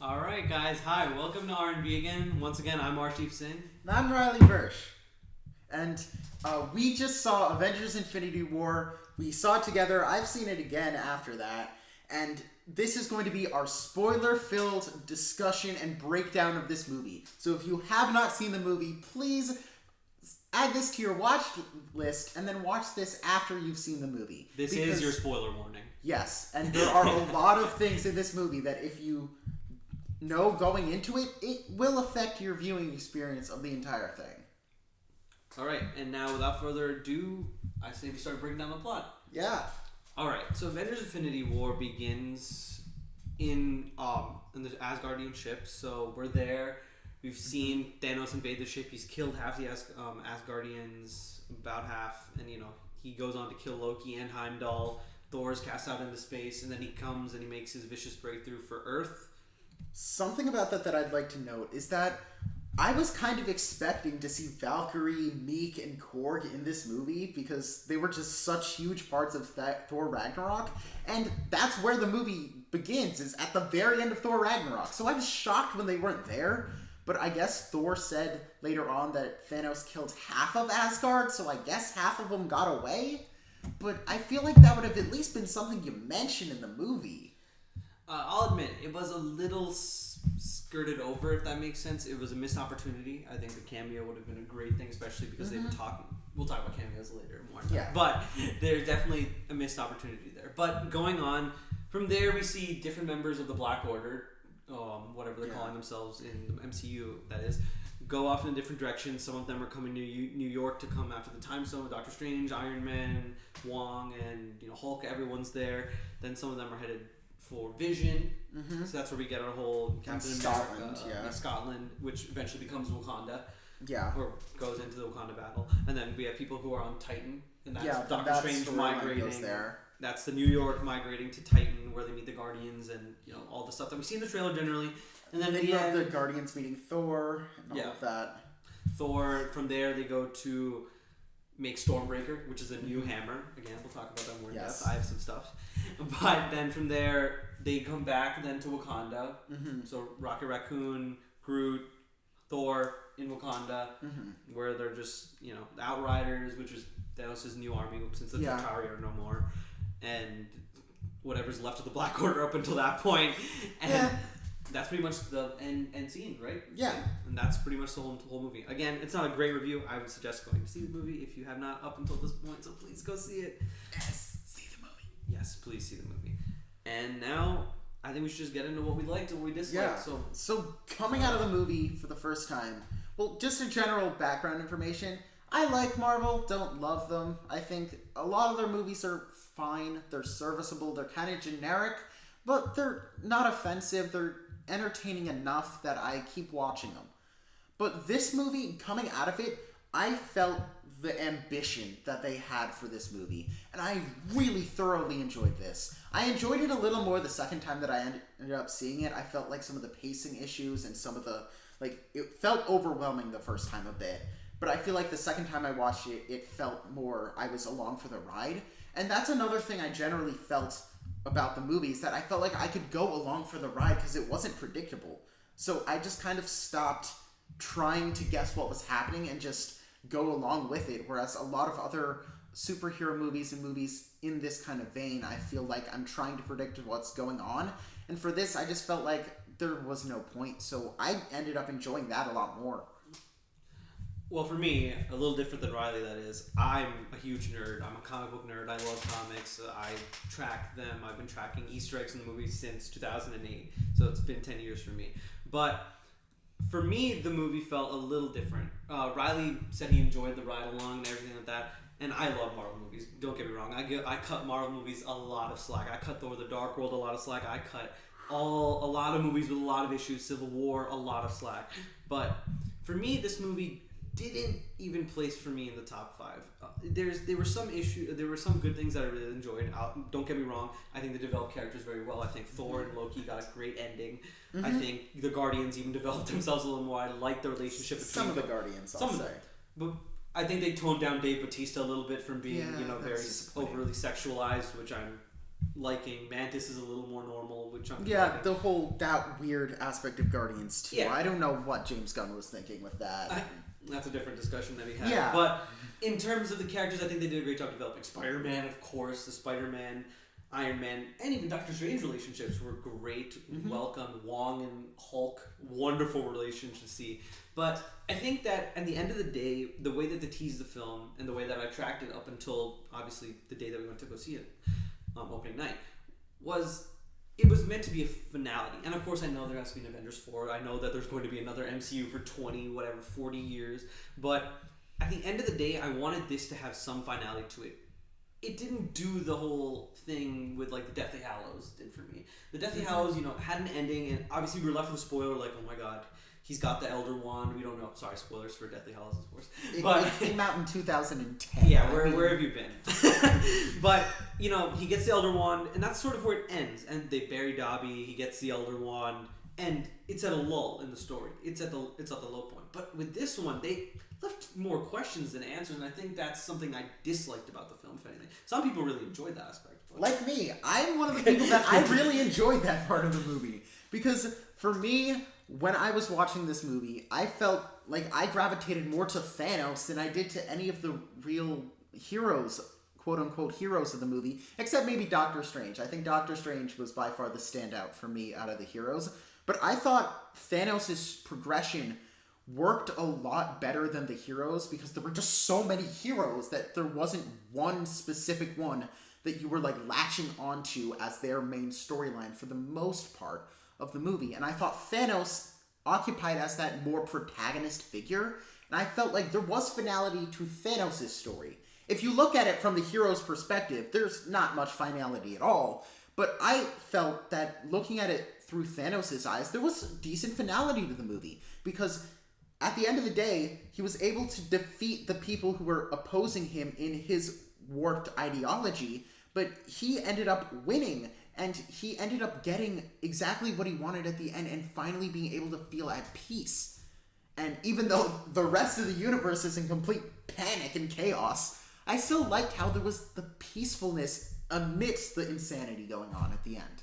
All right, guys. Hi, welcome to R&B again. Once again, I'm Arshdeep Singh. And I'm Riley Bursh. And we just saw Avengers Infinity War. We saw it together. I've seen it again after that. And this is going to be our spoiler-filled discussion and breakdown of this movie. So if you have not seen the movie, please add this to your watch list and then watch this after you've seen the movie. This is your spoiler warning. Yes, and there are a lot of things in this movie that if you know going into it, it will affect your viewing experience of the entire thing. All right, and now without further ado, I say we start breaking down the plot. Yeah. All right, so Avengers Infinity War begins in the Asgardian ship. So we're there. We've seen Thanos invade the ship. He's killed half the Asgardians, about half, and he goes on to kill Loki and Heimdall. Thor's cast out into space, and then he comes and he makes his vicious breakthrough for Earth. Something about that I'd like to note is that I was kind of expecting to see Valkyrie, Meek, and Korg in this movie because they were just such huge parts of Thor Ragnarok, and that's where the movie begins, is at the very end of Thor Ragnarok. So I was shocked when they weren't there, but I guess Thor said later on that Thanos killed half of Asgard, so I guess half of them got away? But I feel like that would have at least been something you mentioned in the movie. I'll admit, it was a little skirted over, if that makes sense. It was a missed opportunity. I think the cameo would have been a great thing, especially because they were talking. We'll talk about cameos later more. Yeah. But there's definitely a missed opportunity there. But going on, from there we see different members of the Black Order, whatever they're calling themselves in the MCU, that is, go off in a different direction. Some of them are coming to New York to come after the Time Stone with Doctor Strange, Iron Man, Wong, and Hulk. Everyone's there. Then some of them are headed for Vision, so that's where we get our whole Captain America, Scotland, which eventually becomes Wakanda, or goes into the Wakanda battle, and then we have people who are on Titan, and that's Doctor Strange migrating. There. That's the New York migrating to Titan, where they meet the Guardians and all the stuff that we see in the trailer generally, and then you have the Guardians meeting Thor and all of that. Thor. From there, they go to make Stormbreaker, which is a new hammer. Again, we'll talk about that more in depth. I have some stuff. But then from there, they come back then to Wakanda. So Rocket Raccoon, Groot, Thor in Wakanda, where they're just, the Outriders, which is Thanos' new army since the Chitauri are no more. And whatever's left of the Black Order up until that point. And that's pretty much the end scene, right? Yeah. And that's pretty much the whole movie. Again, it's not a great review. I would suggest going to see the movie if you have not up until this point, so please go see it. Yes, see the movie. Yes, please see the movie. And now, I think we should just get into what we liked and what we disliked. Yeah. So coming out of the movie for the first time, well, just a general background information. I like Marvel, don't love them. I think a lot of their movies are fine. They're serviceable. They're kind of generic, but they're not offensive. They're entertaining enough that I keep watching them. But this movie, coming out of it, I felt the ambition that they had for this movie, and I really thoroughly enjoyed this. I enjoyed it a little more the second time that I ended up seeing it. I felt like some of the pacing issues and some of the, it felt overwhelming the first time a bit, but I feel like the second time I watched it, it felt more, I was along for the ride. And that's another thing I generally felt about the movies, that I felt like I could go along for the ride because it wasn't predictable. So I just kind of stopped trying to guess what was happening and just go along with it. Whereas a lot of other superhero movies and movies in this kind of vein, I feel like I'm trying to predict what's going on. And for this, I just felt like there was no point. So I ended up enjoying that a lot more. Well, for me, a little different than Riley, that is. I'm a huge nerd. I'm a comic book nerd. I love comics. I track them. I've been tracking Easter eggs in the movies since 2008. So it's been 10 years for me. But for me, the movie felt a little different. Riley said he enjoyed the ride along and everything like that. And I love Marvel movies. Don't get me wrong. I cut Marvel movies a lot of slack. I cut Thor: The Dark World a lot of slack. I cut a lot of movies with a lot of issues. Civil War, a lot of slack. But for me, this movie didn't even place for me in the top 5. There were some good things that I really enjoyed. Don't get me wrong. I think they developed characters very well. I think Thor and Loki got a great ending. I think the Guardians even developed themselves a little more. I like the relationship between some of the Guardians. I'll say, but I think they toned down Dave Bautista a little bit from being very that's overly sexualized, which I'm liking. Mantis is a little more normal, which I'm yeah, liking. That weird aspect of Guardians too. Yeah. I don't know what James Gunn was thinking with that. That's a different discussion that we had. Yeah. But in terms of the characters, I think they did a great job developing Spider-Man, of course, the Spider-Man, Iron Man, and even Doctor Strange relationships were great. Welcome. Wong and Hulk, wonderful relationship to see. But I think that at the end of the day, the way that they teased the film and the way that I tracked it up until obviously the day that we went to go see it, opening night, it was meant to be a finality. And of course I know there has to be an Avengers 4. I know that there's going to be another MCU for 40 years. But at the end of the day, I wanted this to have some finality to it. It didn't do the whole thing with like the Deathly Hallows did for me. The Deathly Hallows, had an ending, and obviously we were left with a spoiler like, oh my god, he's got the Elder Wand. We don't know. Sorry, spoilers for Deathly Hallows, of course. It came out in 2010. Yeah, where have you been? But, he gets the Elder Wand, and that's sort of where it ends. And they bury Dobby, he gets the Elder Wand, and it's at a lull in the story. It's at the low point. But with this one, they left more questions than answers, and I think that's something I disliked about the film, if anything. Some people really enjoyed that aspect. But... Like me, I'm one of the people that I really enjoyed that part of the movie. Because for me, when I was watching this movie, I felt like I gravitated more to Thanos than I did to any of the real heroes, quote-unquote heroes of the movie, except maybe Doctor Strange. I think Doctor Strange was by far the standout for me out of the heroes. But I thought Thanos' progression worked a lot better than the heroes because there were just so many heroes that there wasn't one specific one that you were like latching onto as their main storyline for the most part of the movie. And I thought Thanos occupied as that more protagonist figure, and I felt like there was finality to Thanos' story. If you look at it from the hero's perspective, there's not much finality at all, but I felt that looking at it through Thanos' eyes, there was decent finality to the movie, because at the end of the day, he was able to defeat the people who were opposing him in his warped ideology, but he ended up winning, and he ended up getting exactly what he wanted at the end and finally being able to feel at peace. And even though the rest of the universe is in complete panic and chaos, I still liked how there was the peacefulness amidst the insanity going on at the end.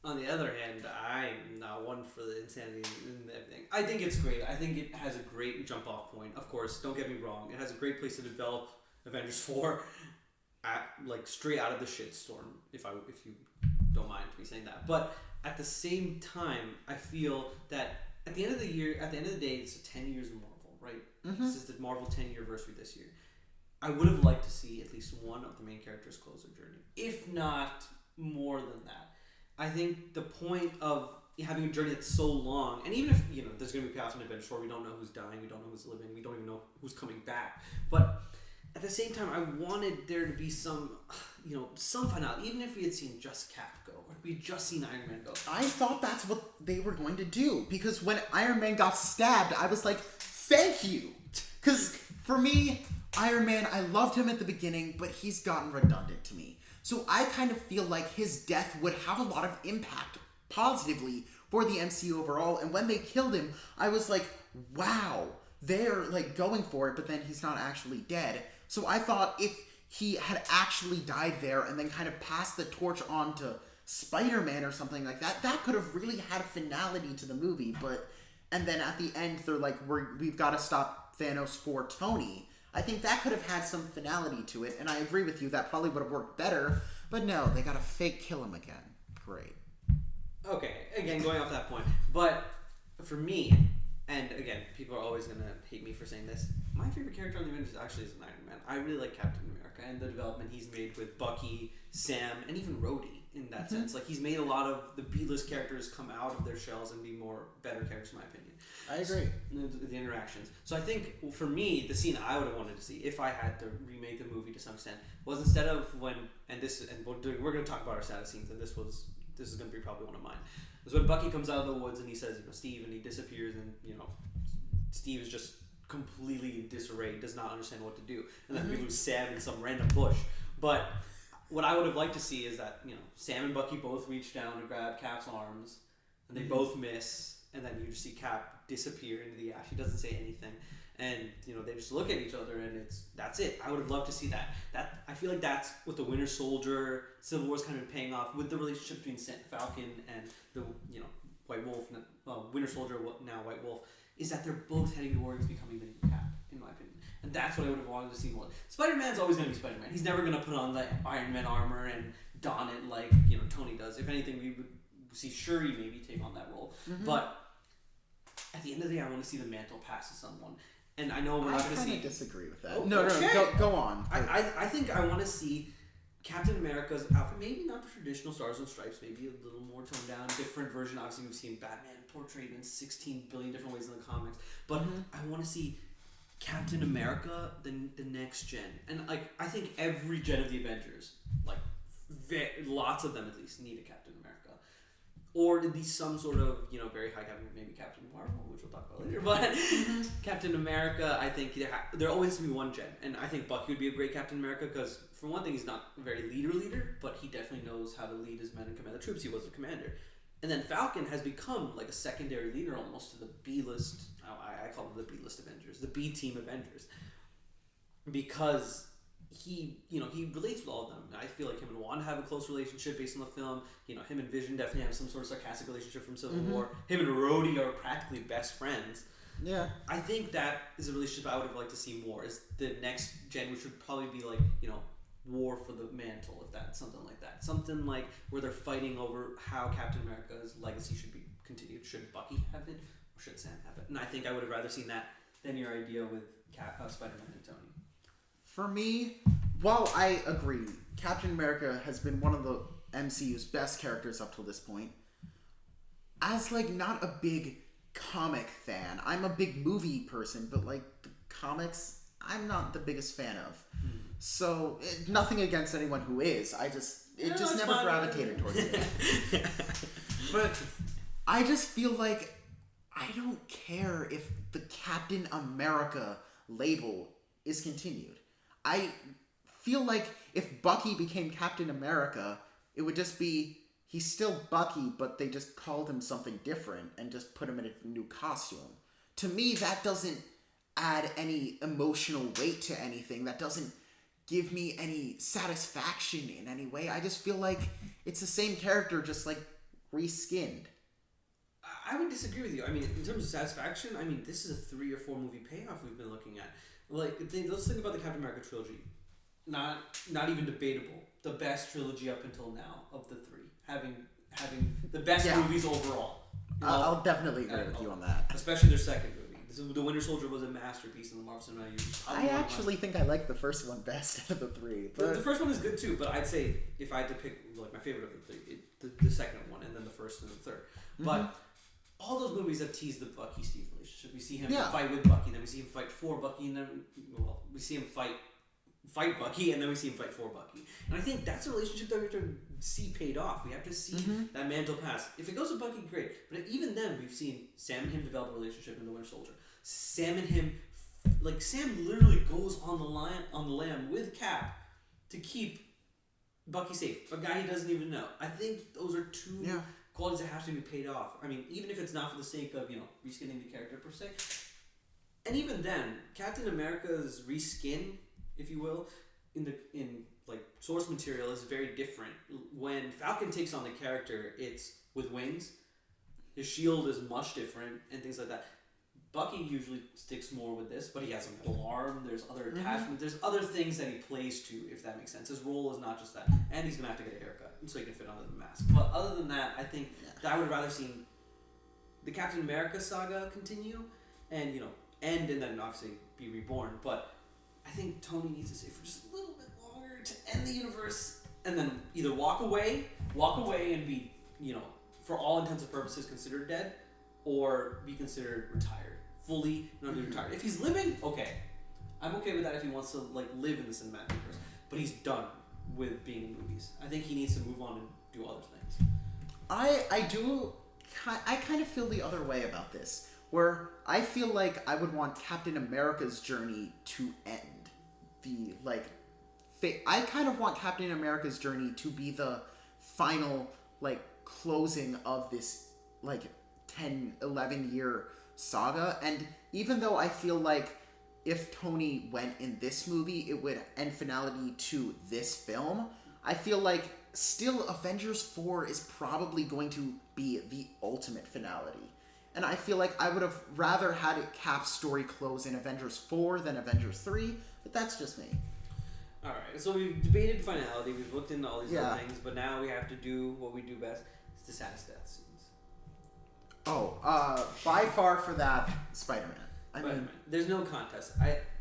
On the other hand, I'm not one for the insanity and everything. I think it's great. I think it has a great jump-off point. Of course, don't get me wrong. It has a great place to develop Avengers 4 straight out of the shitstorm, if you don't mind me saying that. But at the same time, I feel that at the end of the day, it's 10 years of Marvel, right? Mm-hmm. This is the Marvel 10-year anniversary this year. I would have liked to see at least one of the main characters close their journey, if not more than that. I think the point of having a journey that's so long, and even if there's going to be paths in Avengers 4, we don't know who's dying, we don't know who's living, we don't even know who's coming back. But at the same time, I wanted there to be some finality, even if we had seen just Cap go, or we had just seen Iron Man go. I thought that's what they were going to do, because when Iron Man got stabbed, I was like, thank you! Because for me, Iron Man, I loved him at the beginning, but he's gotten redundant to me. So I kind of feel like his death would have a lot of impact positively for the MCU overall. And when they killed him, I was like, wow, they're like going for it, but then he's not actually dead. So I thought if he had actually died there and then kind of passed the torch on to Spider-Man or something like that, that could have really had a finality to the movie. And then at the end, they're like, we've got to stop Thanos for Tony. I think that could have had some finality to it, and I agree with you, that probably would have worked better, but no, they gotta fake kill him again. Great. Okay, again, going off that point, but for me, and again, people are always gonna hate me for saying this, my favorite character on the Avengers actually is Iron Man. I really like Captain America and the development he's made with Bucky, Sam, and even Rhodey in that sense. Like, he's made a lot of the B-list characters come out of their shells and be better characters, in my opinion. I agree. The interactions. So I think, for me, the scene I would have wanted to see, if I had to remake the movie to some extent, was instead of when, and we're going to talk about our saddest scenes, and this is going to be probably one of mine, was when Bucky comes out of the woods and he says, Steve, and he disappears, and, Steve is just completely in disarray, does not understand what to do, and then we lose Sam in some random bush. But what I would have liked to see is that, Sam and Bucky both reach down to grab Cap's arms, and they both miss, and then you just see Cap disappear into the ash. He doesn't say anything, and they just look at each other, and that's it. I would have loved to see that. I feel like that's what the Winter Soldier Civil War's kind of paying off with the relationship between Falcon and the White Wolf, Winter Soldier, now White Wolf, is that they're both heading towards becoming the new Cap, in my opinion. And that's what I would have wanted to see more. Spider-Man's always going to be Spider-Man. He's never going to put on the Iron Man armor and don it like Tony does. If anything, we would see Shuri maybe take on that role. Mm-hmm. But at the end of the day, I want to see the mantle pass to someone. And I know we're not going to see. I disagree with that. Oh, no, go on. I think I want to see Captain America's outfit, maybe not the traditional Stars and Stripes, maybe a little more toned down, different version. Obviously, we've seen Batman portrayed in 16 billion different ways in the comics. But I want to see Captain America, the next gen. And I think every gen of the Avengers, lots of them at least, need a Captain America. Or at least some sort of, very high Captain, maybe Captain Marvel, which we'll talk about later. But Captain America, I think there always has to be one gen. And I think Bucky would be a great Captain America because, for one thing, he's not a very leader, but he definitely knows how to lead his men and command the troops. He was a commander. And then Falcon has become like a secondary leader almost to the B-list, I call them the B-list Avengers, the B-team Avengers. Because he relates with all of them. I feel like him and Wanda have a close relationship based on the film. Him and Vision definitely have some sort of sarcastic relationship from Civil War. Him and Rhodey are practically best friends. Yeah. I think that is a relationship I would have liked to see more. Is the next gen, which would probably be war for the mantle, if that's something like that. Something like where they're fighting over how Captain America's legacy should be continued. Should Bucky have it, or should Sam have it? And I think I would have rather seen that than your idea with Spider-Man and Tony. For me, while I agree, Captain America has been one of the MCU's best characters up till this point. As not a big comic fan, I'm a big movie person, but the comics, I'm not the biggest fan of. So nothing against anyone who is. It just never gravitated towards it. But I just feel like I don't care if the Captain America label is continued. I feel like if Bucky became Captain America, it would just be, he's still Bucky, but they just called him something different and just put him in a new costume. To me, that doesn't add any emotional weight to anything. That doesn't give me any satisfaction in any way. I just feel like it's the same character, just reskinned. I would disagree with you. I mean, in terms of satisfaction, this is a 3 or 4 movie payoff we've been looking at. Let's think about the Captain America trilogy. Not even debatable. The best trilogy up until now of the 3, having the best movies overall. I'll definitely agree with you on that. Especially their second movie. The Winter Soldier was a masterpiece in the Marvel Cinematic Universe. I actually think I like the first one best out of the 3. But the first one is good too, but I'd say if I had to pick my favorite of the 3, the second one, and then the first and the third. But all those movies have teased the Bucky-Steve relationship. We see him fight with Bucky, then we see him fight for Bucky, and then we see him fight Bucky, and then we see him fight for Bucky. And I think that's a relationship that we have to see paid off. We have to see that mantle pass. If it goes with Bucky, great. But even then, we've seen Sam and him develop a relationship in The Winter Soldier. Sam and him, Sam literally goes on the lam with Cap to keep Bucky safe. A guy he doesn't even know. I think those are two qualities that have to be paid off. Even if it's not for the sake of reskinning the character per se. And even then, Captain America's reskin, if you will, in source material is very different. When Falcon takes on the character, it's with wings. His shield is much different and things like that. Bucky usually sticks more with this, but he has a metal arm. There's other attachments. There's other things that he plays to, if that makes sense. His role is not just that. And he's going to have to get a haircut so he can fit under the mask. But other than that, I think that I would rather seen the Captain America saga continue and, end and then obviously be reborn. But I think Tony needs to stay for just a little bit longer to end the universe and then either walk away and be, for all intents and purposes considered dead, or be considered retired. Fully not be retired. If he's living, okay. I'm okay with that if he wants to live in the cinematic universe. But he's done with being in movies. I think he needs to move on and do other things. I kind of feel the other way about this, where I feel like I would want Captain America's journey to end. I kind of want Captain America's journey to be the final, closing of this, 10, 11 year saga. And even though I feel like if Tony went in this movie, it would end finality to this film, I feel like still Avengers 4 is probably going to be the ultimate finality. And I feel like I would have rather had it Cap's story close in Avengers 4 than Avengers 3, but that's just me. Alright, so we've debated finality, we've looked into all these other things, but now we have to do what we do best. It's the saddest death scenes. By far for that, Spider-Man. I mean, there's no contest.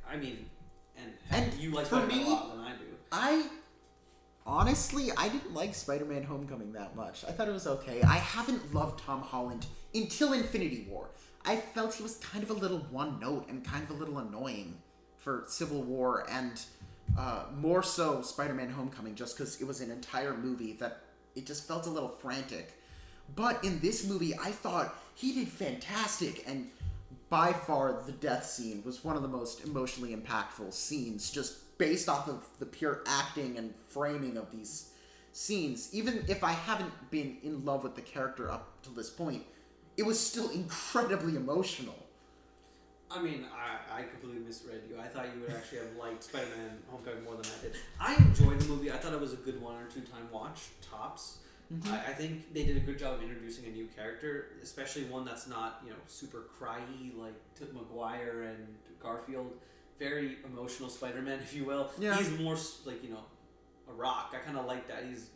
I mean, and you like Spider-Man a lot than I do. Honestly, I didn't like Spider-Man Homecoming that much. I thought it was okay. I haven't loved Tom Holland until Infinity War. I felt he was kind of a little one note and kind of a little annoying for Civil War, and more so Spider-Man Homecoming, just because it was an entire movie that it just felt a little frantic. But in this movie, I thought he did fantastic, and by far the death scene was one of the most emotionally impactful scenes, just based off of the pure acting and framing of these scenes. Even if I haven't been in love with the character up to this point, it was still incredibly emotional. I mean, I completely misread you. I thought you would actually have liked Spider-Man Homecoming more than I did. I enjoyed the movie. I thought it was a good 1 or 2 time watch, tops. Mm-hmm. I think they did a good job of introducing a new character, especially one that's not, super cryy like Tobey Maguire and Garfield. Very emotional Spider-Man, if you will. Yeah. He's more like, a rock. I kind of like that. He's,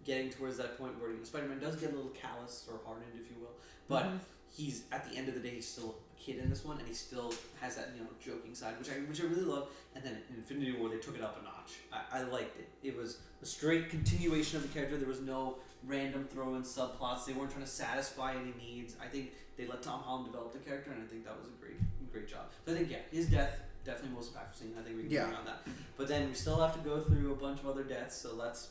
getting towards that point where Spider-Man does get a little callous or hardened, if you will. But he's, at the end of the day, he's still a kid in this one, and he still has that, joking side, which I really love. And then in Infinity War, they took it up a notch. I liked it. It was a straight continuation of the character. There was no random throw-in subplots. They weren't trying to satisfy any needs. I think they let Tom Holland develop the character, and I think that was a great job. So I think, his death, definitely most impactful scene. I think we can agree on that. But then we still have to go through a bunch of other deaths, so let's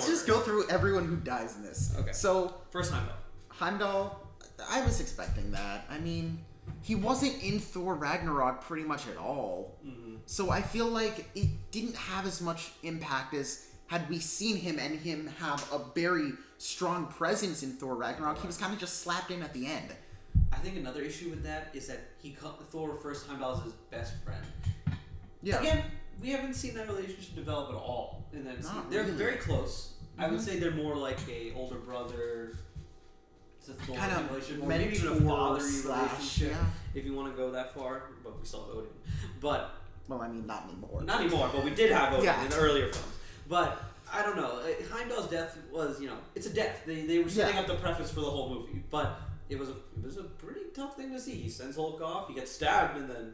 just go through everyone who dies in this. Okay. So first Heimdall. Heimdall, I was expecting that. I mean, he wasn't in Thor Ragnarok pretty much at all. Mm-hmm. So I feel like it didn't have as much impact as had we seen him and him have a very strong presence in Thor Ragnarok. Right. He was kind of just slapped in at the end. I think another issue with that is that Thor refers to Heimdall as his best friend. Yeah. Again, we haven't seen that relationship develop at all in the MCU. They're really. very close. Mm-hmm. I would say they're more like a older brother to Thor kind of relationship, or maybe even a fatherly relationship, if you want to go that far. But we still have Odin. But well, I mean, not anymore. Not anymore, but we did have Odin in the earlier films. But I don't know. Heimdall's death was, it's a death. They were setting up the preface for the whole movie, but it was a pretty tough thing to see. He sends Hulk off, he gets stabbed, and then,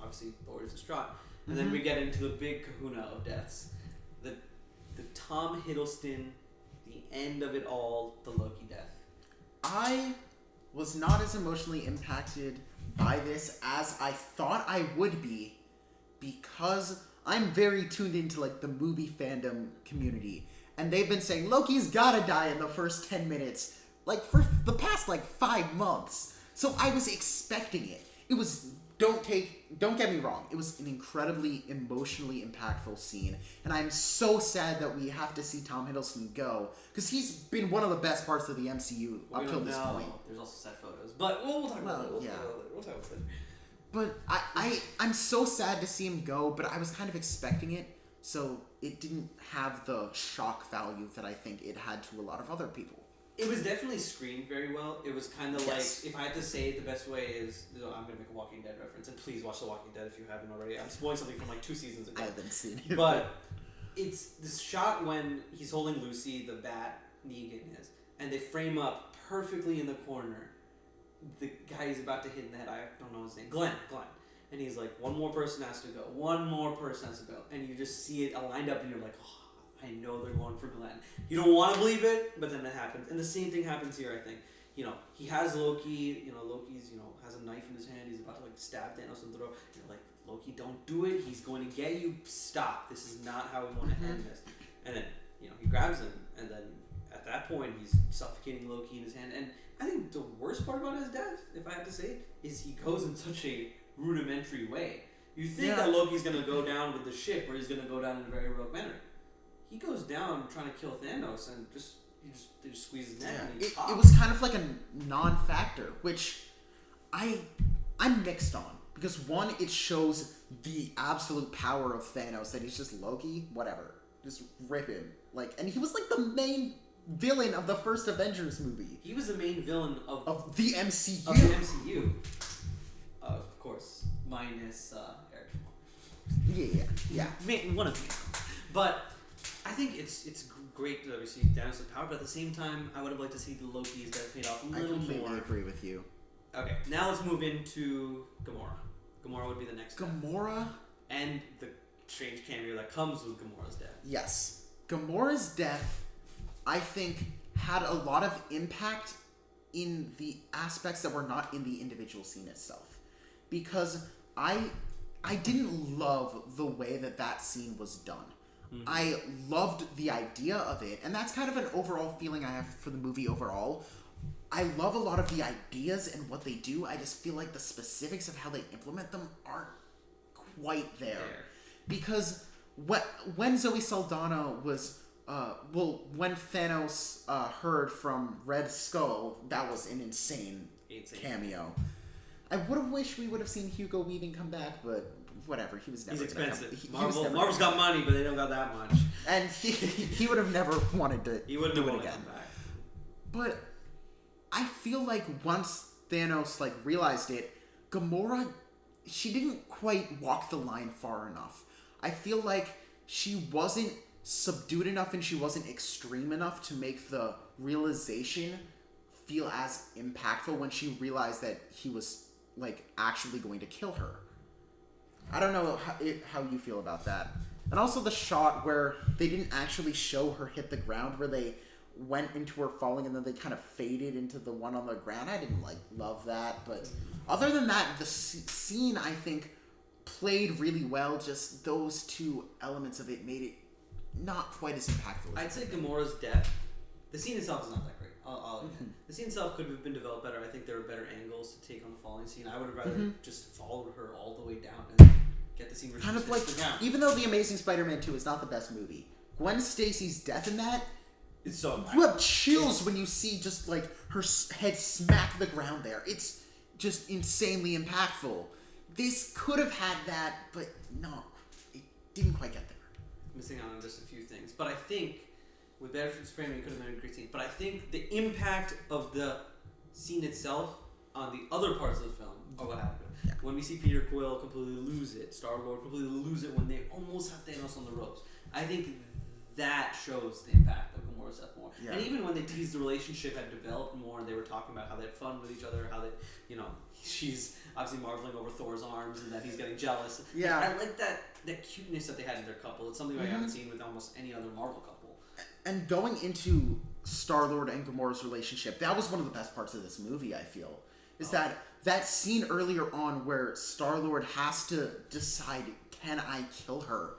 obviously Thor is distraught. And then we get into the big kahuna of deaths. The Tom Hiddleston, the end of it all, the Loki death. I was not as emotionally impacted by this as I thought I would be, because I'm very tuned into the movie fandom community, and they've been saying Loki's gotta die in the first 10 minutes, for the past 5 months. So I was expecting it. It was, don't get me wrong, it was an incredibly emotionally impactful scene, and I'm so sad that we have to see Tom Hiddleston go, because he's been one of the best parts of the MCU up till this point. There's also sad photos, but we'll talk about it. We'll talk about it. But I'm so sad to see him go, but I was kind of expecting it, so it didn't have the shock value that I think it had to a lot of other people. It was definitely screened very well. It was kind of if I had to say it, the best way is, I'm going to make a Walking Dead reference, and please watch The Walking Dead if you haven't already. I'm spoiling something from 2 seasons ago. I haven't seen it. But it's this shot when he's holding Lucy, the bat, Negan is, and they frame up perfectly in the corner the guy he's about to hit in the head. I don't know his name. Glenn. And he's like, one more person has to go. And you just see it lined up, and you're like, oh, I know they're going for Glenn. You don't want to believe it, but then it happens. And the same thing happens here, I think. He has Loki. Loki's, has a knife in his hand. He's about to, stab Thanos in the throat. You're like, Loki, don't do it. He's going to get you. Stop. This is not how we want to end this. And then, he grabs him. And then at that point, he's suffocating Loki in his hand. And I think the worst part about his death, if I had to say it, is he goes in such a rudimentary way. You think that Loki's going to go down with the ship, or he's going to go down in a very heroic manner. He goes down trying to kill Thanos and just they just squeeze his neck. And it was kind of like a non-factor, which I'm mixed on. Because one, it shows the absolute power of Thanos, that he's just Loki, whatever. Just rip him. And he was the main villain of the first Avengers movie. He was the main villain of the MCU. Of the MCU. Of course. Minus Eric. Yeah. One of them. But I think it's great that we see Thanos' power, but at the same time, I would have liked to see the Loki's death paid off a little more. I completely agree with you. Okay, now let's move into Gamora. Gamora would be the next Gamora? And the strange cameo that comes with Gamora's death. Yes. Gamora's death, I think, had a lot of impact in the aspects that were not in the individual scene itself. Because I didn't love the way that scene was done. Mm-hmm. I loved the idea of it, and that's kind of an overall feeling I have for the movie overall. I love a lot of the ideas and what they do. I just feel like the specifics of how they implement them aren't quite there. Because when Zoe Saldana was... when Thanos heard from Red Skull, that was an insane cameo. I would have wished we would have seen Hugo Weaving come back, but whatever. He was never. He's expensive. Marvel's got money, but they don't got that much. And he would have never wanted to. He wouldn't do have it wanted again. to come back. But I feel like once Thanos realized it, Gamora, she didn't quite walk the line far enough. I feel like she wasn't subdued enough and she wasn't extreme enough to make the realization feel as impactful when she realized that he was actually going to kill her. I don't know how you feel about that. And also the shot where they didn't actually show her hit the ground, where they went into her falling and then they kind of faded into the one on the ground. I didn't love that, but other than that, the scene I think played really well. Just those two elements of it made it not quite as impactful. I'd say Gamora's death, the scene itself is not that great. I'll admit. Mm-hmm. The scene itself could have been developed better. I think there were better angles to take on the falling scene. I would have rather just followed her all the way down and get the scene where kind she of hits the ground. Even though The Amazing Spider-Man 2 is not the best movie, Gwen Stacy's death in that, it's so impactful. You have chills when you see just her head smack the ground there. It's just insanely impactful. This could have had that, but no, it didn't quite get there. Missing out on just a few things, but I think with better framing, it could have been a great scene. But I think the impact of the scene itself on the other parts of the film are what happened. Yeah. When we see Peter Quill completely lose it, Star-Lord completely lose it when they almost have Thanos on the ropes, I think that shows the impact of Gamora's death more. Yeah. And even when they teased the relationship had developed more, and they were talking about how they had fun with each other, how they, she's obviously marveling over Thor's arms and that he's getting jealous. Yeah. I like that cuteness that they had in their couple. It's something I haven't seen with almost any other Marvel couple. And going into Star-Lord and Gamora's relationship, that was one of the best parts of this movie, I feel. Is that scene earlier on where Star-Lord has to decide, can I kill her?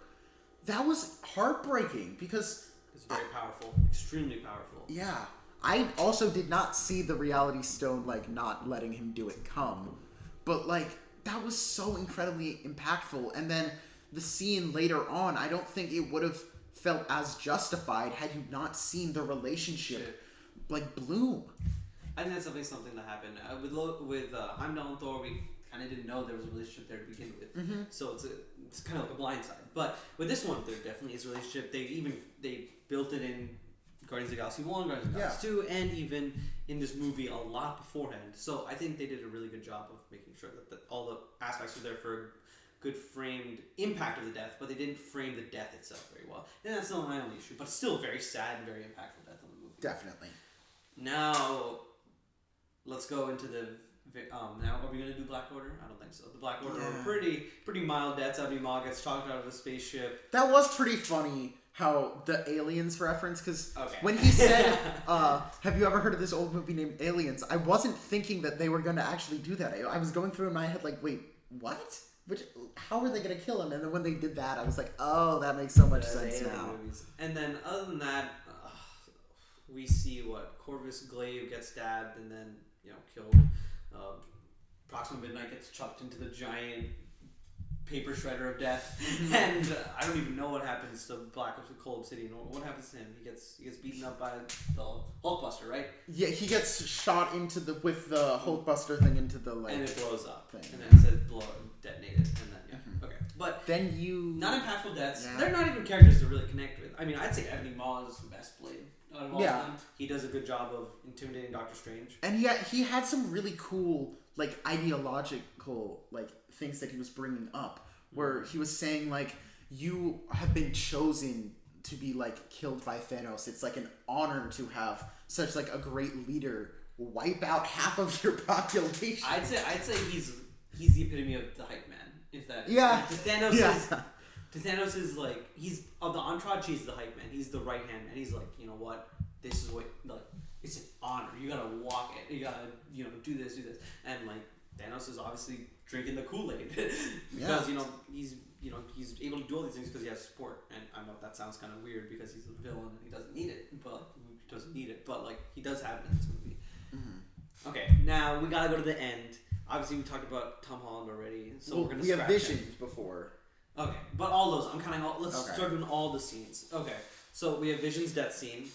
That was heartbreaking because... It's very powerful. Extremely powerful. Yeah. I also did not see the Reality Stone, not letting him do it come. But, that was so incredibly impactful. And then the scene later on, I don't think it would have felt as justified had you not seen the relationship, bloom. I think that's something that happened. With Heimdall and Thor, we kind of didn't know there was a relationship there to begin with. Mm-hmm. So it's kind of like a blind side. But with this one, there definitely is a relationship. They built it in Guardians of the Galaxy 1, Guardians of the Galaxy 2, and even in this movie a lot beforehand. So I think they did a really good job of making sure that all the aspects were there for a good framed impact of the death, but they didn't frame the death itself very well. And that's not my only issue, but still very sad and very impactful death on the movie. Definitely. Now, let's go into the... now, are we going to do Black Order? I don't think so. The Black Order are pretty mild deaths. Abby Maw gets talked out of a spaceship. That was pretty funny, how the Aliens reference, because when he said, have you ever heard of this old movie named Aliens? I wasn't thinking that they were going to actually do that. I was going through in my head wait, what? How are they going to kill him? And then when they did that, I was like, oh, that makes so much sense now. Movies. And then other than that, we see Corvus Glaive gets stabbed and then killed. Proxima Midnight gets chucked into the giant paper shredder of death, and I don't even know what happens to Black Coal Obsidian. What happens to him? He gets beaten up by the Hulkbuster, right? Yeah, he gets shot with the Hulkbuster thing into the and it blows up, thing. and then it says detonated, and then okay. But then you not impactful deaths. Yeah. They're not even characters to really connect with. I mean, I'd say Ebony Maw is the best Blade out of all of them. He does a good job of intimidating Doctor Strange. And he had some really cool like ideological like things that he was bringing up, where he was saying like, you have been chosen to be like killed by Thanos. It's like an honor to have such like a great leader wipe out half of your population. I'd say he's the epitome of the hype man. If that is. Yeah. To Thanos is like, he's of the entourage. He's the hype man. He's the right hand man. He's like, you know what? This is what like, it's an honor. You gotta walk it. You gotta do this, and like Thanos is obviously drinking the Kool-Aid because he's able to do all these things because he has support. And I know that sounds kind of weird because he's a villain and he doesn't need it, but like he does have it in this movie. Mm-hmm. Okay, now we gotta go to the end. Obviously, we talked about Tom Holland already, so we're gonna. We have Visions before. Okay, but all those I'm counting all. Let's start doing all the scenes. Okay, so we have Vision's death scene.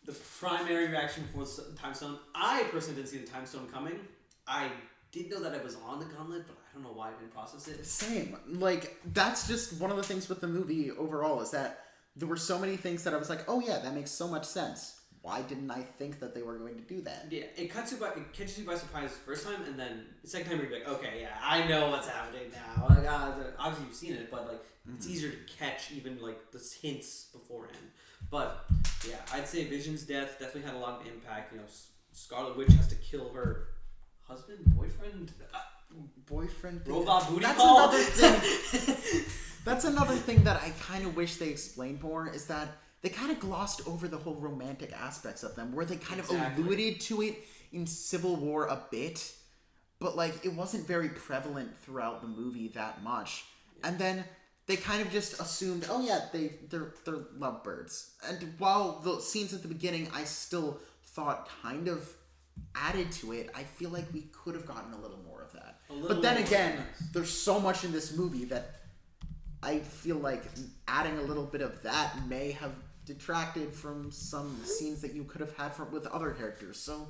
The primary reaction before the Time Stone. I personally didn't see the Time Stone coming. I did know that it was on the gauntlet, but I don't know why I didn't process it. Same. Like, that's just one of the things with the movie overall, is that there were so many things that I was like, oh yeah, that makes so much sense. Why didn't I think that they were going to do that? Yeah, it catches you by surprise the first time, and then the second time you're like, okay, yeah, I know what's happening now. Like, obviously you've seen it, but like it's easier to catch even like the hints beforehand. But yeah, I'd say Vision's death definitely had a lot of impact. Scarlet Witch has to kill her husband, boyfriend, robot booty call. Another thing. That's another thing that I kind of wish they explained more, is that they kind of glossed over the whole romantic aspects of them, where they kind of alluded to it in Civil War a bit, but like it wasn't very prevalent throughout the movie that much. Yeah. And then they kind of just assumed, oh yeah, they're lovebirds. And while the scenes at the beginning I still thought kind of added to it, I feel like we could have gotten a little more of that. But then again, there's so much in this movie that I feel like adding a little bit of that may have detracted from some scenes that you could have had with other characters. So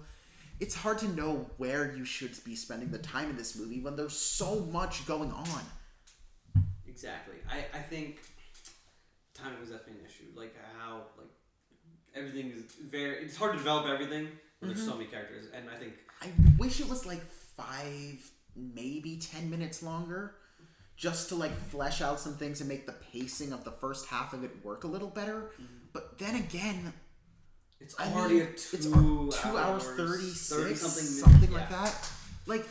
it's hard to know where you should be spending the time in this movie when there's so much going on. Exactly. I think timing was definitely an issue. Like how everything is it's hard to develop everything when there's so many characters, and I think I wish it was like 5, maybe 10 minutes longer, just to like flesh out some things and make the pacing of the first half of it work a little better. But then again, it's already it's 2 hours 36, something like that. Like,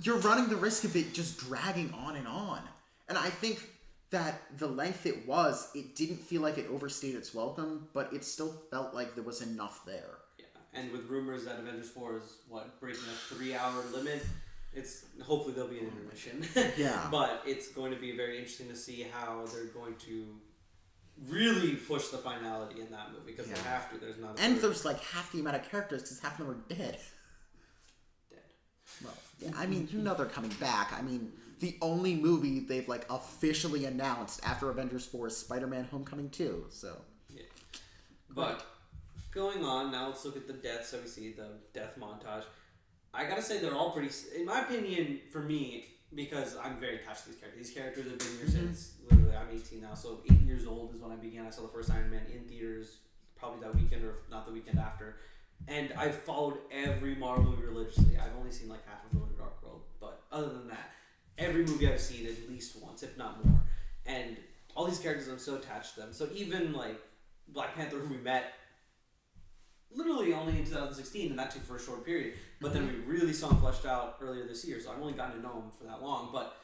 you're running the risk of it just dragging on and on. And I think that the length it didn't feel like it overstayed its welcome, but it still felt like there was enough there. Yeah, and with rumors that Avengers 4 is breaking a 3-hour limit, hopefully there'll be an intermission. Yeah. But it's going to be very interesting to see how they're going to really push the finality in that movie, because they have to. There's like half the amount of characters because half of them are dead. Well, yeah, I mean, they're coming back. I mean, the only movie they've like officially announced after Avengers 4 is Spider-Man: Homecoming 2. So yeah. But going on now, let's look at the deaths. So we see the death montage. I gotta say they're all pretty, in my opinion, for me, because I'm very attached to these characters. These characters have been here since, literally, I'm 18 now, so 8 years old is when I began. I saw the first Iron Man in theaters, probably that weekend, or if not the weekend after. And I've followed every Marvel movie religiously. I've only seen like half of Thor: The Dark World, but other than that, every movie I've seen at least once, if not more. And all these characters, I'm so attached to them. So even like Black Panther, who we met literally only in 2016, and that too for a short period. But then we really saw him fleshed out earlier this year, so I've only gotten to know him for that long. But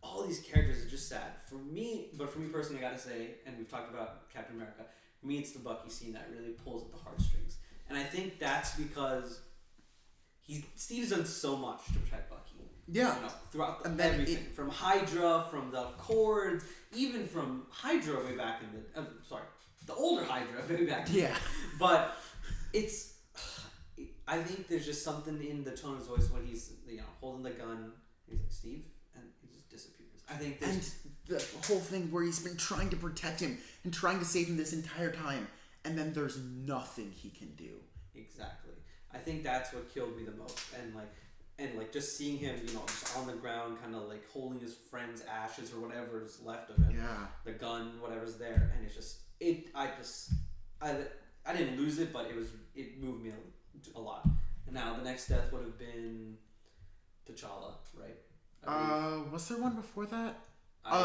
all these characters are just sad for me. But for me personally, I gotta say, and we've talked about Captain America, for me it's the Bucky scene that really pulls at the heartstrings, and I think that's because Steve's done so much to protect Bucky. Yeah, throughout everything, from Hydra, from the Accords, even from Hydra way back in the older Hydra way back. Yeah, but I think there's just something in the tone of his voice when he's holding the gun. He's like, Steve, and he just disappears. I think and the whole thing where he's been trying to protect him and trying to save him this entire time, and then there's nothing he can do. Exactly. I think that's what killed me the most, and just seeing him, just on the ground, kind of like holding his friend's ashes or whatever's left of him. Yeah. The gun, whatever's there, and it's just I didn't lose it, but it moved me a lot. And now the next death would have been T'Challa, right? Was there one before that?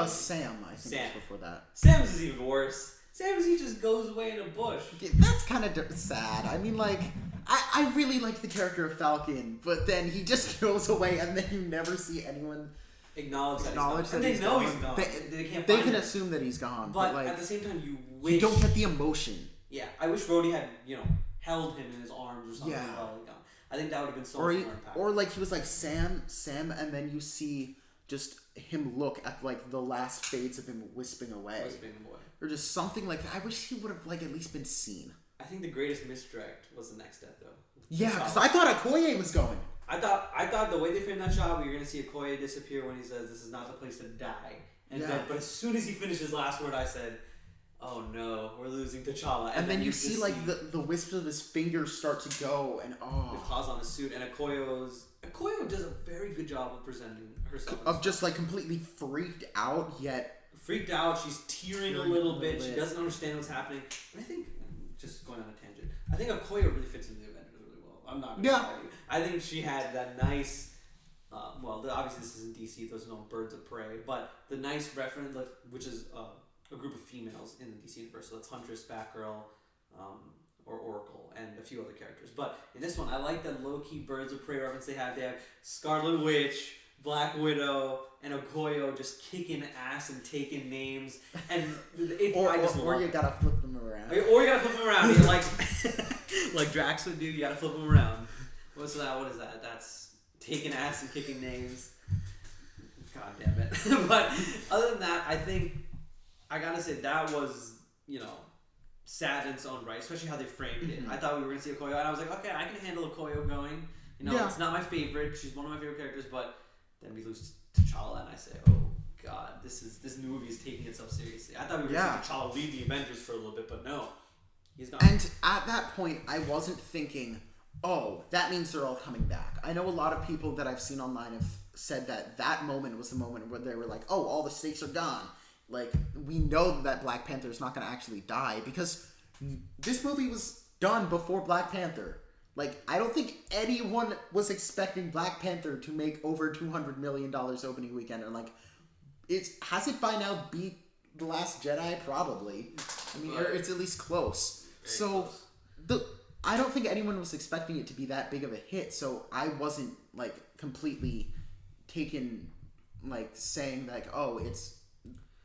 Sam, I think was before that. Sam's is even worse. Sam's, he just goes away in a bush. That's kind of sad. I mean, like, I really like the character of Falcon, but then he just goes away, and then you never see anyone acknowledge that he's gone. He's gone. They can assume that he's gone, but like, at the same time, you don't get the emotion. Yeah, I wish Rhodey had held him in his arms or something while he gone. I think that would have been so much more impactful. Or like he was like Sam, and then you see just him look at like the last fades of him wisping away. Or just something like that. I wish he would have like at least been seen. I think the greatest misdirect was the next death though. Yeah, because I thought Okoye was going. I thought the way they framed that shot, we were gonna see Okoye disappear when he says this is not the place to die. And then, but as soon as he finished his last word, I said, "Oh no, we're losing T'Challa." And then you see like the wisps of his fingers start to go, and the claws on his suit, and Okoye does a very good job of presenting herself. Of just like completely freaked out, yet freaked out. She's tearing a little bit. She doesn't understand what's happening. And I think, just going on a tangent, I think Okoye really fits into the Avengers really well. I'm not gonna lie to you. I think she had that nice. Obviously this isn't DC. There's no Birds of Prey, but the nice reference, which is a group of females in the DC universe. So that's Huntress, Batgirl, or Oracle, and a few other characters. But in this one, I like the low-key Birds of Prey reference they have. They have Scarlet Witch, Black Widow, and Okoye just kicking ass and taking names. And or you gotta flip them around. Or you gotta flip them around. You're like Drax would do. You gotta flip them around. What's that? What is that? That's taking ass and kicking names. God damn it. But other than that, I think I gotta say that was, sad in its own right, especially how they framed it. I thought we were gonna see Okoye, and I was like, okay, I can handle Okoye going. It's not my favorite. She's one of my favorite characters, but then we lose T'Challa, and I say, oh god, this movie is taking itself seriously. I thought we were gonna see T'Challa lead the Avengers for a little bit, but no, he's gone. And at that point, I wasn't thinking, oh, that means they're all coming back. I know a lot of people that I've seen online have said that moment was the moment where they were like, oh, all the stakes are gone. Like, we know that Black Panther is not going to actually die because this movie was done before Black Panther. Like, I don't think anyone was expecting Black Panther to make over $200 million opening weekend. And, like, has it by now beat The Last Jedi? Probably. I mean, it's at least close. So, I don't think anyone was expecting it to be that big of a hit. So, I wasn't, like, completely taken, like, saying, like, oh,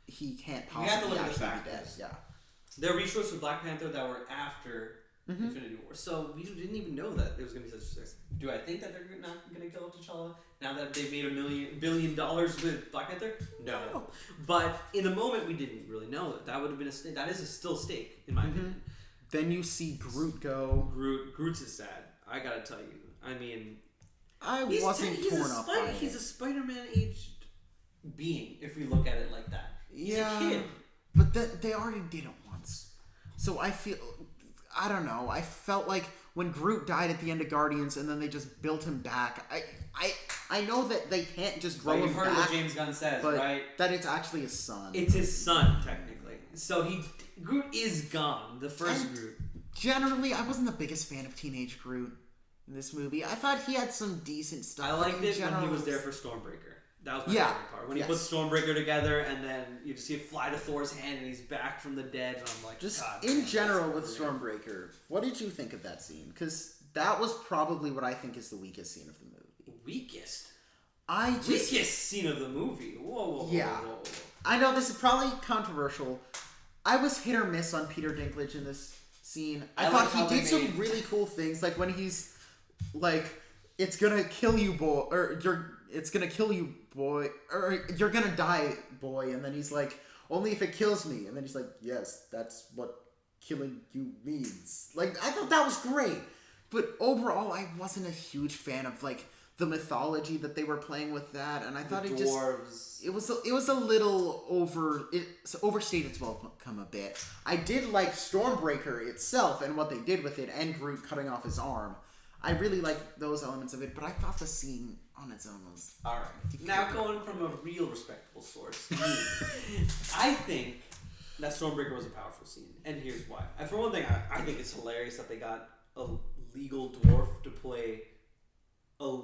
he can't possibly actually be dead. Yeah. There are reshoots for Black Panther that were after Infinity War, so we didn't even know that there was going to be such a success. Do I think that they're not going to kill T'Challa now that they've made $1 billion with Black Panther? No. But in the moment, we didn't really know that. That would have been that is still a stake, in my opinion. Then you see Groot go. Groot's is sad. I gotta tell you. I mean, he's torn up by He's a Spider-Man aged being, if we look at it like that. He's a kid. But they already did it once. So I don't know. I felt like when Groot died at the end of Guardians and then they just built him back. I know that they can't just grow him back. You've heard what James Gunn says, right? That it's actually his son. It's his son, technically. So Groot is gone. The first Groot. Generally, I wasn't the biggest fan of teenage Groot in this movie. I thought he had some decent stuff. I liked it when he was there for Stormbreaker. That was my favorite part. When he puts Stormbreaker together and then you just see it fly to Thor's hand and he's back from the dead. And I'm like, just God, in general with Stormbreaker, what did you think of that scene? Because that was probably what I think is the weakest scene of the movie. Weakest scene of the movie. Whoa. I know this is probably controversial. I was hit or miss on Peter Dinklage in this scene. I thought he did some really cool things, like when he's like, "It's gonna kill you, boy," or "It's gonna kill you, boy," or "You're gonna die, boy," and then he's like, "Only if it kills me," and then he's like, "Yes, that's what killing you means." Like, I thought that was great, but overall, I wasn't a huge fan of like the mythology that they were playing with that, and I thought the it dwarves. it was a little overstated to welcome a bit. I did like Stormbreaker itself and what they did with it, and Groot cutting off his arm. I really liked those elements of it, but I thought the scene on its own was... Alright. Now going from a real respectable source, I think that Stormbreaker was a powerful scene, and here's why. For one thing, I think it's hilarious that they got a legal dwarf to play a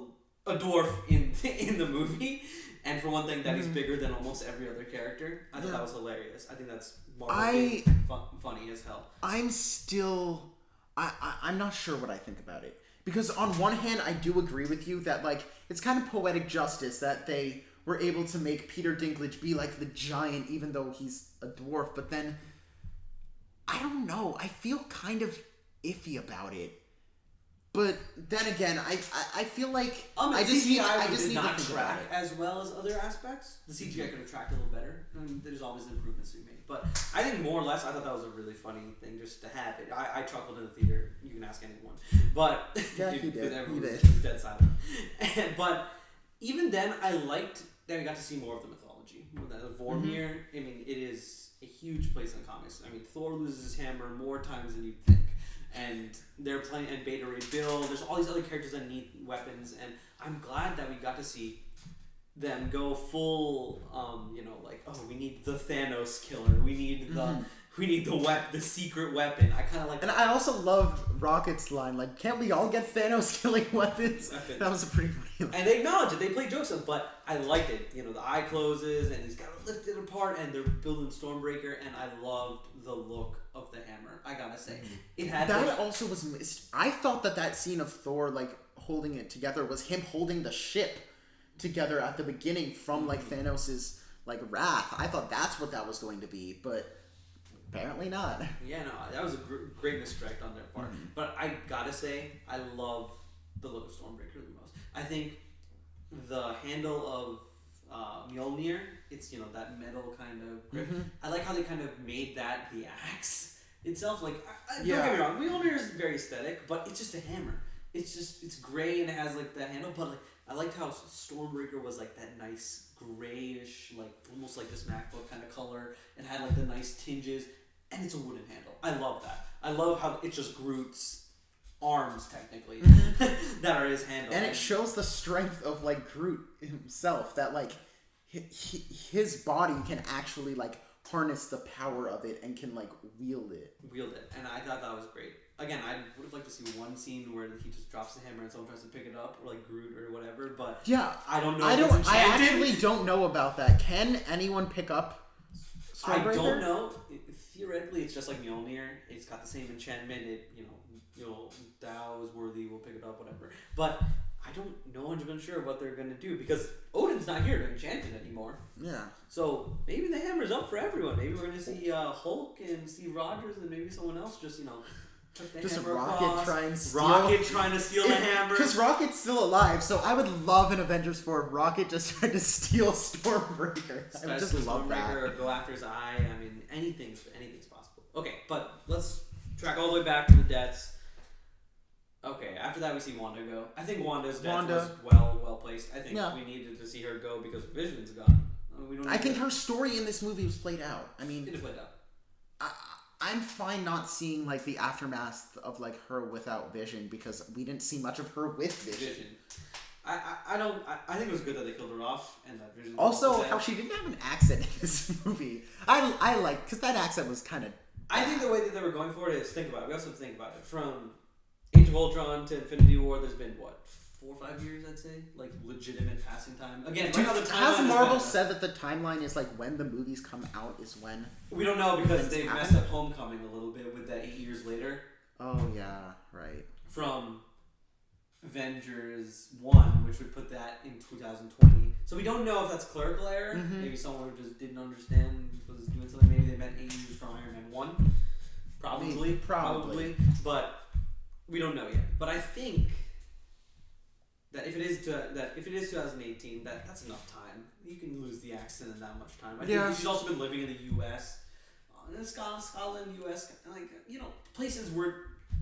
dwarf in the movie, and for one thing, that he's bigger than almost every other character. I thought that was hilarious. I think that's funny as hell. I'm not sure what I think about it. Because on one hand, I do agree with you that, like, it's kind of poetic justice that they were able to make Peter Dinklage be, like, the giant, even though he's a dwarf. But then, I don't know. I feel kind of iffy about it. But then again, I feel like I just need to think about it. As well as other aspects. The CGI could have tracked a little better. I mean, there's always improvements to be made. But I think more or less, I thought that was a really funny thing just to have it. I chuckled in the theater. You can ask anyone. But yeah, he did. Everyone was dead silent. But even then, I liked that we got to see more of the mythology. The Vormir, I mean, it is a huge place in the comics. I mean, Thor loses his hammer more times than you'd think. And they're playing, and Beta Ray Bill, there's all these other characters that need weapons, and I'm glad that we got to see them go full, we need the Thanos killer, we need the secret weapon. I kind of like and I also love Rocket's line, like, can't we all get Thanos killing weapons? That was a pretty funny line. And they acknowledge it, they play jokes on it, but I liked it. You know, the eye closes, and he's got to lift it apart, and they're building Stormbreaker, and I loved the look of the hammer. I gotta say, it had that also was missed. I thought that scene of Thor like holding it together was him holding the ship together at the beginning from like Thanos's like wrath. I thought that's what that was going to be, but apparently not. Yeah, no, that was a great misdirect on their part. But I gotta say, I love the look of Stormbreaker the most. I think the handle of Mjolnir, it's, that metal kind of grip. I like how they kind of made that the axe itself. Like, don't get me wrong, Mjolnir is very aesthetic, but it's just a hammer. It's gray and it has like the handle, but like I liked how Stormbreaker was like that nice grayish, like almost like this MacBook kind of color, and had like the nice tinges, and it's a wooden handle. I love that. I love how it's just Groot's arms technically that are his handle, and it shows the strength of like Groot himself, that like his body can actually like harness the power of it and can like wield it, and I thought that was great. Again, I would have liked to see one scene where he just drops the hammer and someone tries to pick it up, or like Groot or whatever. But yeah, I don't know. I actually don't know about that. Can anyone pick up Stormbreaker? I don't know. Theoretically, it's just like Mjolnir. It's got the same enchantment. Thou is worthy. We'll pick it up, whatever. But I don't know 100% sure what they're gonna do, because Odin's not here to enchant it anymore. Yeah. So maybe the hammer's up for everyone. Maybe we're gonna see Hulk and Steve Rogers, and maybe someone else just took the hammer across. Rocket trying to steal the hammer. Because Rocket's still alive, so I would love an Avengers 4 Rocket just trying to steal Stormbreaker. I would just love that. Or go after his eye. I mean, anything's possible. Okay, but let's track all the way back to the deaths. Okay, after that we see Wanda go. I think Wanda's death was well placed. I think we needed to see her go because Vision's gone. I think her story in this movie was played out. I mean, it played out. I'm fine not seeing like the aftermath of like her without Vision, because we didn't see much of her with Vision. I think it was good that they killed her off and that Vision. Also, how she didn't have an accent in this movie. I like, because that accent was kind of. I think the way that they were going for it is, think about it. We also have to think about it. From Age of Ultron to Infinity War, there's been what, 4 or 5 years, I'd say, like legitimate passing time. Again, right now the timeline. Has Marvel said that the timeline is like when the movies come out is when? We don't know, because they messed up Homecoming a little bit with that 8 years later. Oh yeah, right. From Avengers 1, which would put that in 2020. So we don't know if that's clerical error. Maybe someone just didn't understand, was doing something. Maybe they meant 8 years from Iron Man 1. Probably. But we don't know yet. But I think that if it is 2018, that's enough time. You can lose the accent in that much time. I think she's also been living in the U.S. Scotland, U.S., places where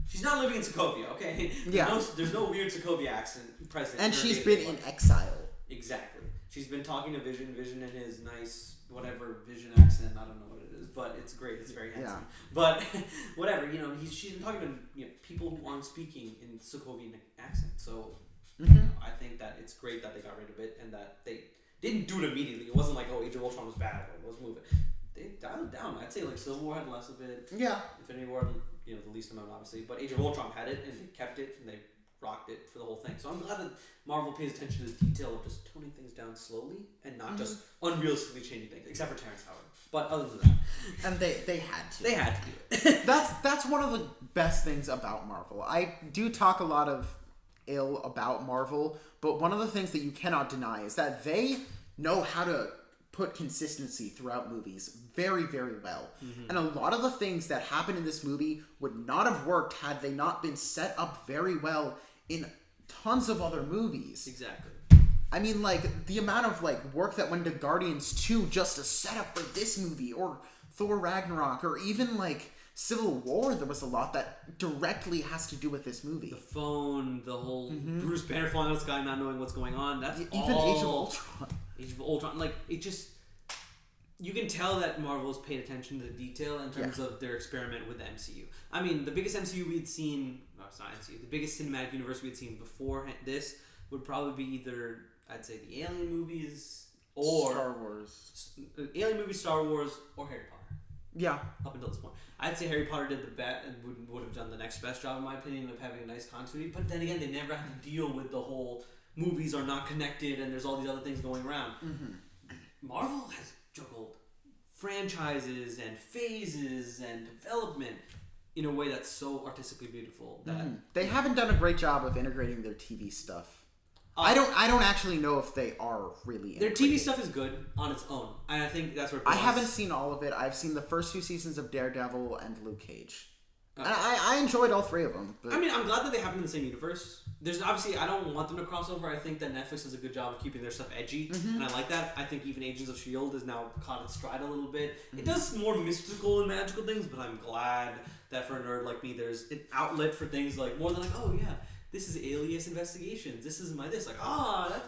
She's not living in Sokovia, okay? Yeah. There's no weird Sokovia accent present. And she's been in exile. Exactly. She's been talking to Vision in his nice, whatever Vision accent. I don't know what it is, but it's great. It's very handsome. Yeah. But whatever, she's been talking to people who aren't speaking in Sokovian accent. So I think that it's great that they got rid of it and that they didn't do it immediately. It wasn't like, oh, Age of Ultron was bad. Let's move it. They dialed it down. I'd say like Civil War had less of it. Yeah. Infinity War, the least amount, obviously. But Age of Ultron had it, and they kept it, and they rocked it for the whole thing. So I'm glad that Marvel pays attention to the detail of just toning things down slowly and not just unrealistically changing things, except for Terrence Howard. But other than that, and they had to. They had to do it. That's one of the best things about Marvel. I do talk a lot of ill about Marvel, but one of the things that you cannot deny is that they know how to put consistency throughout movies very, very well. And a lot of the things that happen in this movie would not have worked had they not been set up very well in tons of other movies. Exactly. I mean, like, the amount of, like, work that went to Guardians 2 just to set up for this movie, or Thor Ragnarok, or even, like, Civil War, there was a lot that directly has to do with this movie. The phone, the whole Bruce Banner flying out of the sky, not knowing what's going on. That's Even all... Age of Ultron. Age of Ultron, like, it just... You can tell that Marvel's paid attention to the detail in terms of their experiment with the MCU. I mean, the biggest MCU we'd seen... No, it's not MCU. The biggest cinematic universe we'd seen before this would probably be either, I'd say, the Alien movies or... Star Wars. Alien movies, Star Wars, or Harry Potter. Yeah. Up until this point. I'd say Harry Potter did the best and would have done the next best job, in my opinion, of having a nice continuity. But then again, they never had to deal with the whole movies are not connected and there's all these other things going around. Marvel has juggled franchises and phases and development in a way that's so artistically beautiful that they haven't done a great job of integrating their TV stuff. I don't actually know if they are really their TV stuff is good on its own, and I think that's where I haven't seen all of it. I've seen the first 2 seasons of Daredevil and Luke Cage. And I enjoyed all 3 of them. But... I mean, I'm glad that they happen in the same universe. There's obviously, I don't want them to cross over. I think that Netflix does a good job of keeping their stuff edgy, and I like that. I think even Agents of S.H.I.E.L.D. is now caught its stride a little bit. It does more mystical and magical things, but I'm glad that for a nerd like me, there's an outlet for things like more than like, oh yeah, this is Alias Investigations. This is that's that's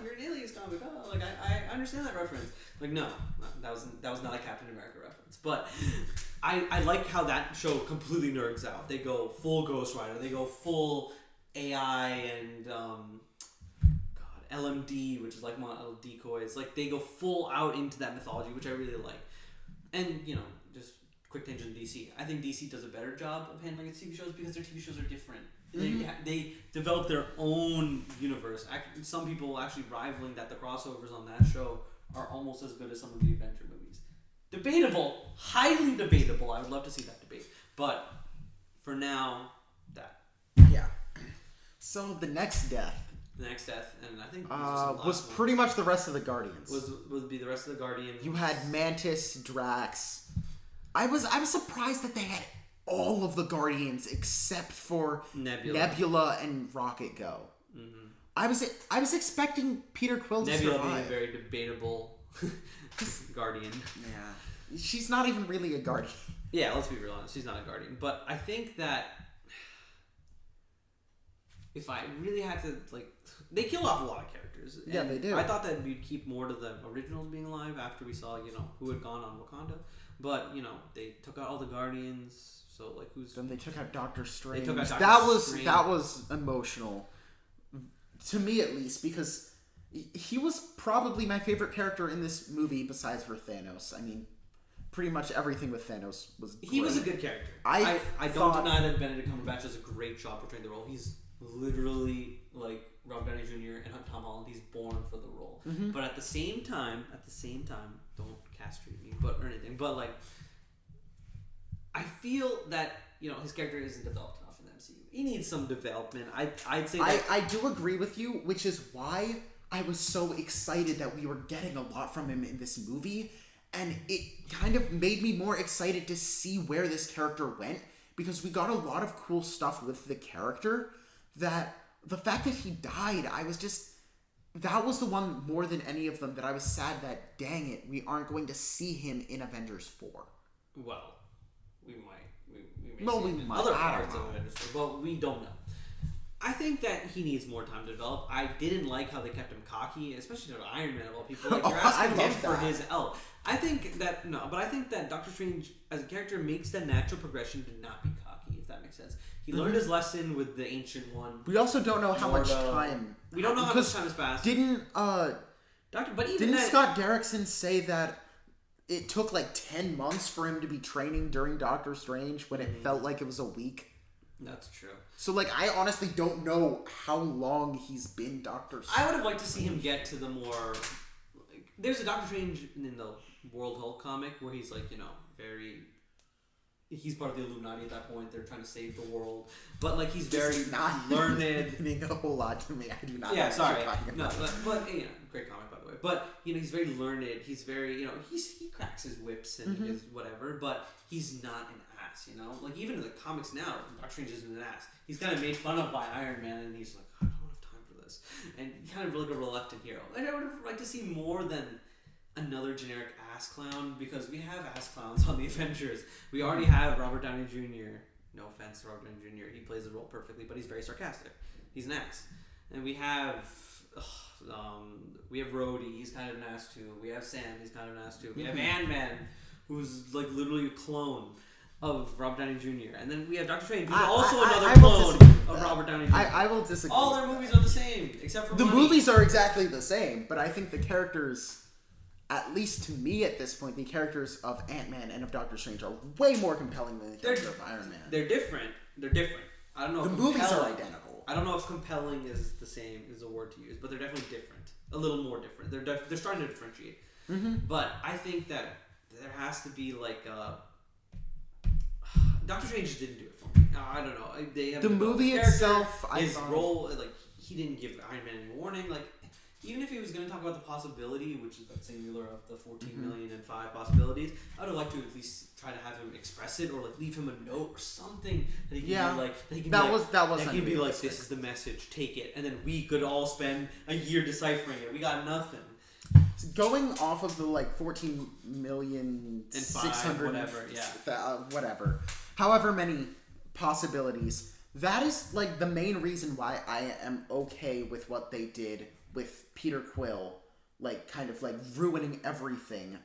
you're an Alias comic. Oh, like I understand that reference. Like no, that was not a Captain America reference. But I like how that show completely nerds out. They go full Ghost Rider. They go full AI and LMD, which is like little decoys. Like they go full out into that mythology, which I really like. And just quick tangent to DC. I think DC does a better job of handling its TV shows because their TV shows are different. They develop their own universe. Some people actually rivaling that the crossovers on that show are almost as good as some of the Avenger movies. Debatable, highly debatable. I would love to see that debate, but for now, that. Yeah. So the next death. The next death, and I think was pretty much the rest of the Guardians. Would be the rest of the Guardians. You had Mantis, Drax. I was surprised that they had all of the Guardians except for Nebula and Rocket Go. I was expecting Peter Quill to Nebula survive. being a very debatable Guardian. Yeah, she's not even really a Guardian. Yeah, let's be real honest. She's not a Guardian, but I think that if I really had to they kill off a lot of characters. Yeah, they do. I thought that we'd keep more to the originals being alive after we saw who had gone on Wakanda. But they took out all the Guardians, so who's? Then they took out Doctor Strange. They took out Strange. That was emotional, to me at least, because he was probably my favorite character in this movie besides for Thanos. I mean, pretty much everything with Thanos was great. He was a good character. I don't deny that Benedict Cumberbatch does a great job portraying the role. He's literally like Robert Downey Jr. and Tom Holland. He's born for the role. But at the same time, don't castrate me, or anything. But I feel that his character isn't developed enough in the MCU. He needs some development. I'd say that I do agree with you, which is why I was so excited that we were getting a lot from him in this movie, and it kind of made me more excited to see where this character went, because we got a lot of cool stuff with the character. That the fact that he died, that was the one more than any of them that I was sad that, dang it, we aren't going to see him in Avengers 4. Well, we might may No, see we him in might. other I don't parts of know. Avengers 4, but we don't know. I think that he needs more time to develop. I didn't like how they kept him cocky, especially to Iron Man of all people. Like, you're asking him for his help. I think that Doctor Strange as a character makes the natural progression to not be cocky, if that makes sense. He learned his lesson with the Ancient One. We also don't know how much time. We don't know how much time has passed. Didn't Didn't Scott Derrickson say that it took like 10 months for him to be training during Doctor Strange when it felt like it was a week? That's true. So, like, I honestly don't know how long he's been Doctor Strange. I would have liked to see him get to the more... Like, there's a Doctor Strange in the World Hulk comic where he's, like, very... He's part of the Illuminati at that point. They're trying to save the world. But, like, he's very not learned. Meaning a whole lot to me. I do not Yeah, know sorry. what you're talking No, about. but great comic, by the way. But, he's very learned. He's very, he cracks his whips and his whatever. But he's not an ass, Like, even in the comics now, Doctor Strange isn't an ass. He's kind of made fun of by Iron Man, and he's like, I don't have time for this. And kind of like a reluctant hero. And I would have liked to see more than another generic ass clown, because we have ass clowns on the Avengers. We already have Robert Downey Jr. No offense to Robert Downey Jr. He plays the role perfectly, but he's very sarcastic. He's an ass. And we have Rhodey. He's kind of an ass too. We have Sam. He's kind of an ass too. We have Ant-Man, who's like literally a clone of Robert Downey Jr. And then we have Doctor Strange, who's also another clone of Robert Downey Jr. I will disagree. All their movies are the same, except for the money. movies are exactly the same, but I think the characters, at least to me at this point, the characters of Ant-Man and of Doctor Strange are way more compelling than the character of Iron Man. They're different. I don't know. The movies are identical. I don't know if compelling is the same is a word to use, but they're definitely different. A little more different. They're starting to differentiate. But I think that there has to be like a... Doctor Strange didn't do it for me. I don't know. They have the movie itself, his role, like he didn't give Iron Man any warning. Like even if he was going to talk about the possibility, which is that singular of the 14 million and 5 possibilities, I would like to at least try to have him express it, or like leave him a note or something that he can be like. That he can be like, this is the message. Take it, and then we could all spend a year deciphering it. We got nothing. Going off of the like 14 million and 600 whatever, whatever, however many possibilities, that is like the main reason why I am okay with what they did with Peter Quill, like kind of like ruining everything.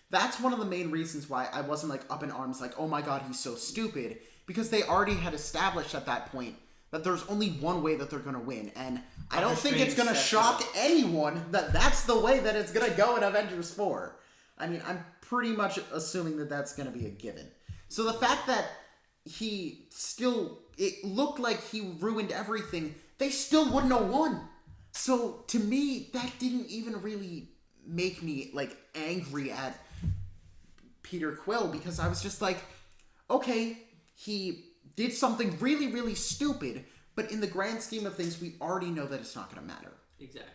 That's one of the main reasons why I wasn't like up in arms like, oh my god, he's so stupid, because they already had established at that point that there's only one way that they're going to win, and I don't think it's going to shock anyone that that's the way that it's going to go in Avengers 4. I mean, I'm pretty much assuming that that's going to be a given. So the fact that it looked like he ruined everything, they still wouldn't have won. So to me, that didn't even really make me like angry at Peter Quill, because I was just like, okay, he did something really, really stupid, but in the grand scheme of things, we already know that it's not going to matter. Exactly.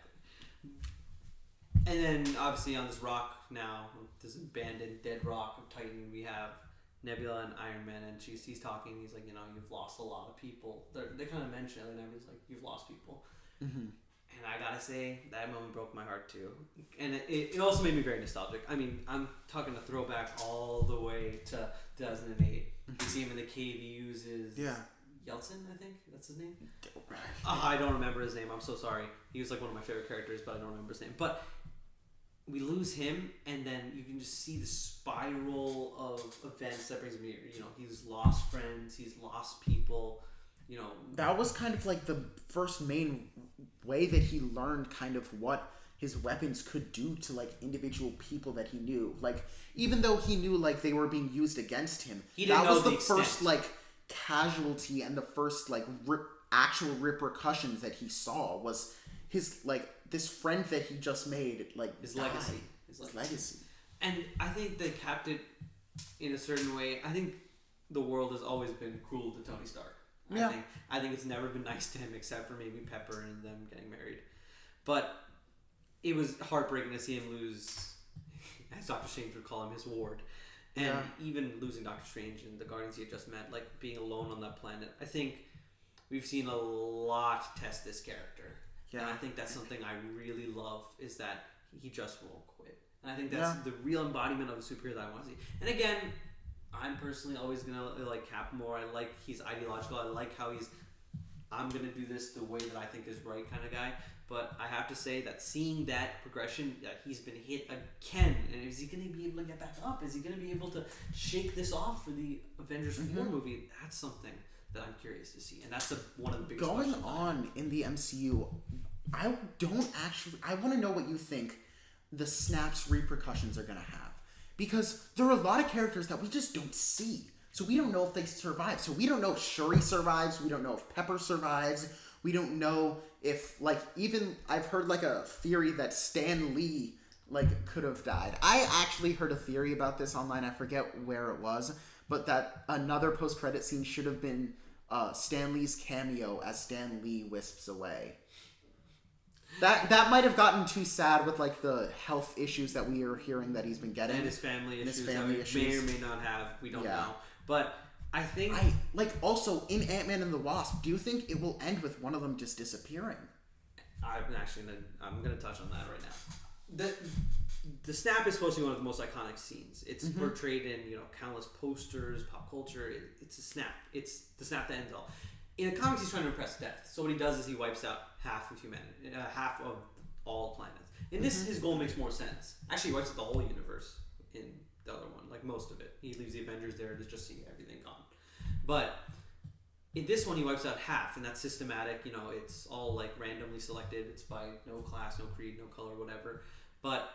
And then, obviously, on this rock now, this abandoned dead rock of Titan, we have Nebula and Iron Man, and he's talking, he's like, you've lost a lot of people. They kind of mention it, and Nebula's like, you've lost people. Mm-hmm. And I gotta say, that moment broke my heart, too. And it also made me very nostalgic. I mean, I'm talking a throwback all the way to 2008. You see him in the cave, he uses Yeltsin, I think that's his name. I don't remember his name. I'm so sorry. He was like one of my favorite characters, but I don't remember his name. But we lose him, and then you can just see the spiral of events that brings him here. He's lost friends, he's lost people. That was kind of like the first main way that he learned kind of what his weapons could do to like individual people that he knew. Like, even though he knew like they were being used against him, that was the first like casualty and the first like actual repercussions that he saw was his like this friend that he just made, like his died. legacy. And I think they capped it in a certain way. I think the world has always been cruel to Tony Stark. Yeah. I think it's never been nice to him, except for maybe Pepper and them getting married. But it was heartbreaking to see him lose, as Doctor Strange would call him, his ward. And even losing Doctor Strange and the Guardians he had just met, like being alone on that planet. I think we've seen a lot test this character. Yeah. And I think that's something I really love, is that he just won't quit. And I think that's the real embodiment of a superhero that I want to see. And again, I'm personally always gonna like Cap more. I like he's ideological. I like how he's I'm gonna do this the way that I think is right kind of guy. But I have to say that seeing that progression, that he's been hit again, and is he gonna be able to get back up? Is he gonna be able to shake this off for the Avengers 4 movie? That's something that I'm curious to see, and that's one of the biggest going questions on in the MCU. I want to know what you think the snap's repercussions are going to have. Because there are a lot of characters that we just don't see. So we don't know if they survive. So we don't know if Shuri survives. We don't know if Pepper survives. We don't know if, like, even I've heard, like, a theory that Stan Lee, like, could have died. I actually heard a theory about this online. I forget where it was. But that another post-credit scene should have been Stan Lee's cameo as Stan Lee wisps away. That might have gotten too sad with like the health issues that we are hearing that he's been getting, and his family issues that we may or may not have. We don't know, but I think also in Ant-Man and the Wasp. Do you think it will end with one of them just disappearing? I'm gonna touch on that right now. The snap is supposed to be one of the most iconic scenes. It's portrayed in countless posters, pop culture. It's a snap. It's the snap that ends all. In the comics, he's trying to impress death. So what he does is he wipes out half of humanity, half of all planets. In this, his goal makes more sense. Actually, he wipes out the whole universe in the other one, like most of it. He leaves the Avengers there to just see everything gone. But in this one, he wipes out half, and that's systematic. It's all like randomly selected. It's by no class, no creed, no color, whatever. But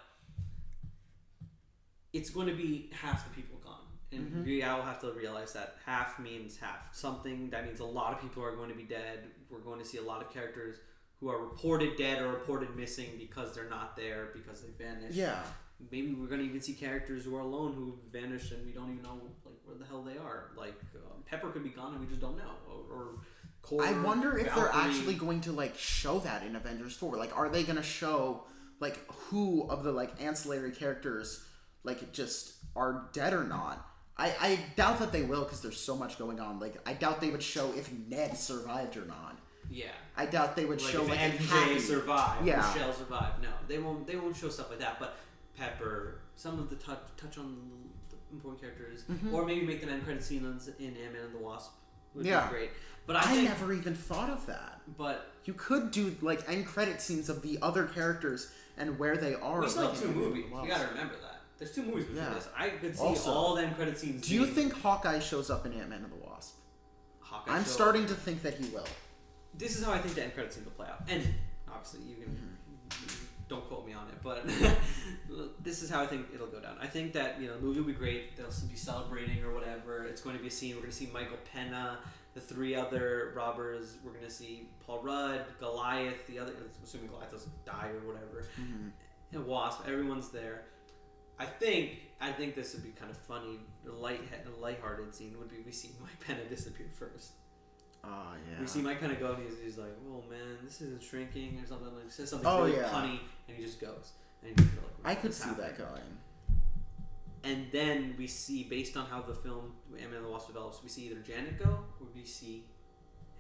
it's going to be half the people gone. And we all have to realize that half means half. Something that means a lot of people are going to be dead. We're going to see a lot of characters who are reported dead or reported missing because they're not there, because they vanished. Yeah. Maybe we're going to even see characters who are alone who vanished and we don't even know like where the hell they are. Like Pepper could be gone and we just don't know. Or Core, I wonder if Valkyrie. they're actually going to like show that in Avengers 4. Like, are they going to show like who of the like ancillary characters like just are dead or not? I doubt that they will because there's so much going on. Like, I doubt they would show if Ned survived or not. Yeah. I doubt they would show if like MJ survived. Yeah. Michelle survived. No, they won't show stuff like that. But Pepper, some of the touch on the important characters, or maybe make an end credit scene in Ant-Man and the Wasp would be great. But I think, never even thought of that. But you could do like end credit scenes of the other characters and where they are. We still like, have 2 movies. You gotta remember that. There's 2 movies before this. I could see Also, all them credit scenes. Do you think Hawkeye shows up in Ant-Man and the Wasp? Hawkeye I'm starting to think that he will. This is how I think the end credit scene will play out. And obviously, you can don't quote me on it, but this is how I think it'll go down. I think that the movie will be great. They'll be celebrating or whatever. It's going to be a scene. We're going to see Michael Pena, the 3 other robbers. We're going to see Paul Rudd, Goliath, the other. Assuming Goliath doesn't die or whatever. And Wasp. Everyone's there. I think this would be kind of funny. The lighthearted scene would be we see Mike Pena disappear first. Oh, yeah. We see Mike Pena go and he's like, "Oh man, this isn't shrinking," or something. Like says something really punny, and he just goes. And you're like, I could see that going. And then we see, based on how the film Ant-Man and the Wasp develops, we see either Janet go or we see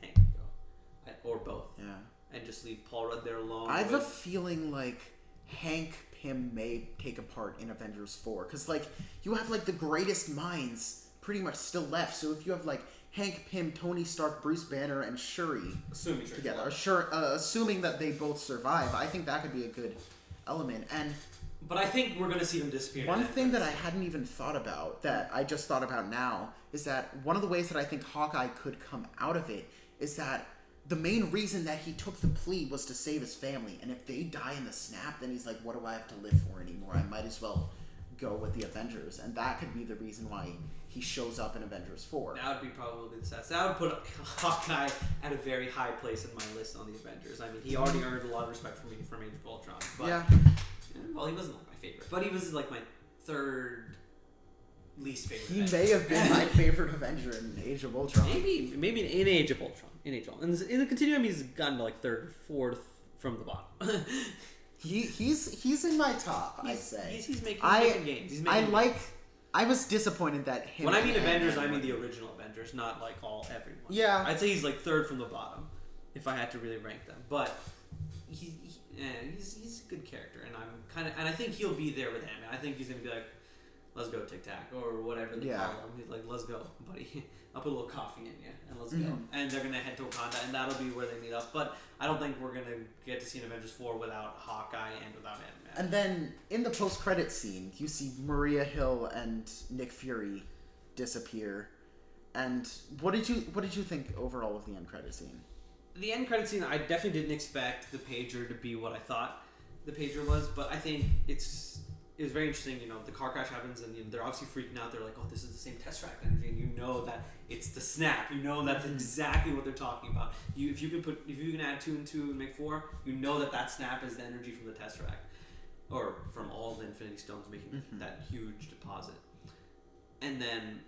Hank go, or both. Yeah. And just leave Paul Rudd there alone. I have a feeling like Hank Pym may take a part in Avengers 4 because like you have like the greatest minds pretty much still left. So if you have like Hank Pym, Tony Stark, Bruce Banner, and Shuri assuming together, assuming that they both survive, I think that could be a good element. But I think we're going to see them disappear. One thing that I hadn't even thought about, that I just thought about now, is that one of the ways that I think Hawkeye could come out of it is that the main reason that he took the plea was to save his family. And if they die in the snap, then he's like, what do I have to live for anymore? I might as well go with the Avengers. And that could be the reason why he shows up in Avengers 4. That would be probably the stats. That would put Hawkeye at a very high place in my list on the Avengers. I mean, he already earned a lot of respect from me from Age of Ultron. But, well, he wasn't like my favorite. But he was like my 3rd least favorite. He may have been my favorite Avenger in Age of Ultron. Maybe in Age of Ultron. In the continuum, he's gotten to like 3rd, 4th from the bottom. He's in my top, I'd say. He's making games. I was disappointed that him. When I mean Avengers, I mean the original Avengers, not like everyone. Yeah. I'd say he's like 3rd from the bottom, if I had to really rank them. But he's a good character, and I think he'll be there with him. I think he's gonna be like let's go Tic Tac or whatever they call them. He's like, let's go, buddy. I'll put a little coffee in you and let's go. And they're gonna head to Wakanda, and that'll be where they meet up. But I don't think we're gonna get to see an Avengers 4 without Hawkeye and without Ant-Man. And then in the post-credit scene, you see Maria Hill and Nick Fury disappear. And what did you think overall of the end credit scene? The end credit scene, I definitely didn't expect the pager to be what I thought the pager was, but I think it was very interesting. You know, the car crash happens, and they're obviously freaking out. They're like, "Oh, this is the same Tesseract energy," and you know that it's the snap. You know that's exactly what they're talking about. If you can add 2 and 2 and make 4, you know that snap is the energy from the Tesseract, or from all the Infinity Stones making that huge deposit. And then,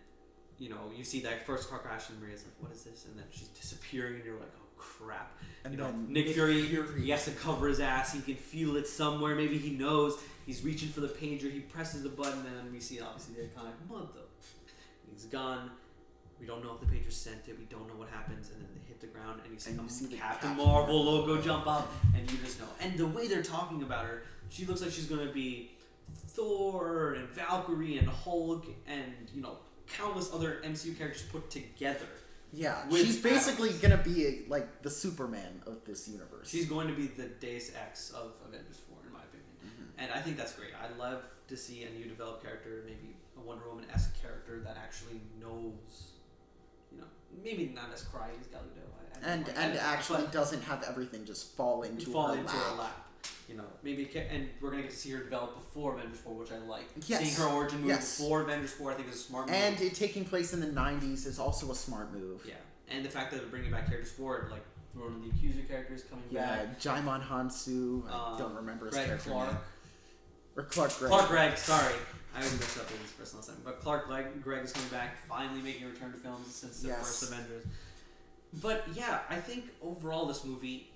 you know, you see that first car crash, and Maria's like, "What is this?" And then she's disappearing, and you're like, "Oh crap!" And you know, Nick Fury, he has to cover his ass. He can feel it somewhere. Maybe he knows. He's reaching for the pager. He presses the button, and then we see obviously the iconic mother. He's gone. We don't know if the pager sent it. We don't know what happens, and then they hit the ground, and you see the Captain Marvel logo jump up, and you just know. And the way they're talking about her, she looks like she's gonna be Thor and Valkyrie and Hulk and, you know, countless other MCU characters put together. Yeah, she's basically gonna be like the Superman of this universe. She's going to be the Deus Ex of Avengers 4, in my opinion. And I think that's great. I love to see a new developed character, maybe a Wonder Woman-esque character that actually knows, you know, maybe not as cry as Gal Gadot. And actually doesn't have everything just fall into her lap. You know, maybe, and we're going to get to see her develop before Avengers 4, which I like. Yes. Seeing her origin movie before Avengers 4, I think is a smart move. And it taking place in the 90s is also a smart move. Yeah. And the fact that they're bringing back characters for it, like one of the Accuser characters coming back. Yeah, Jaimon Hansu, I don't remember his character Clark. name. Or Clark Gregg. Clark Gregg, sorry. I always mix up with his first and last name. But Clark Gregg is coming back, finally making a return to films since the first Avengers. But yeah, I think overall this movie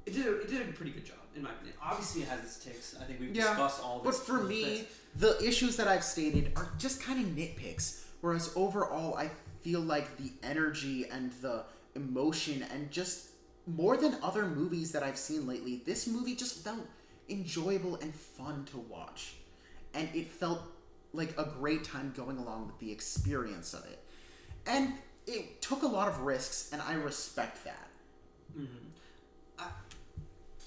did a pretty good job, in my opinion. Obviously, it has its ticks. I think we've discussed all this. But for me, the issues that I've stated are just kind of nitpicks. Whereas overall, I feel like the energy and the emotion and just more than other movies that I've seen lately, this movie just felt enjoyable and fun to watch. And it felt like a great time going along with the experience of it. And it took a lot of risks, and I respect that.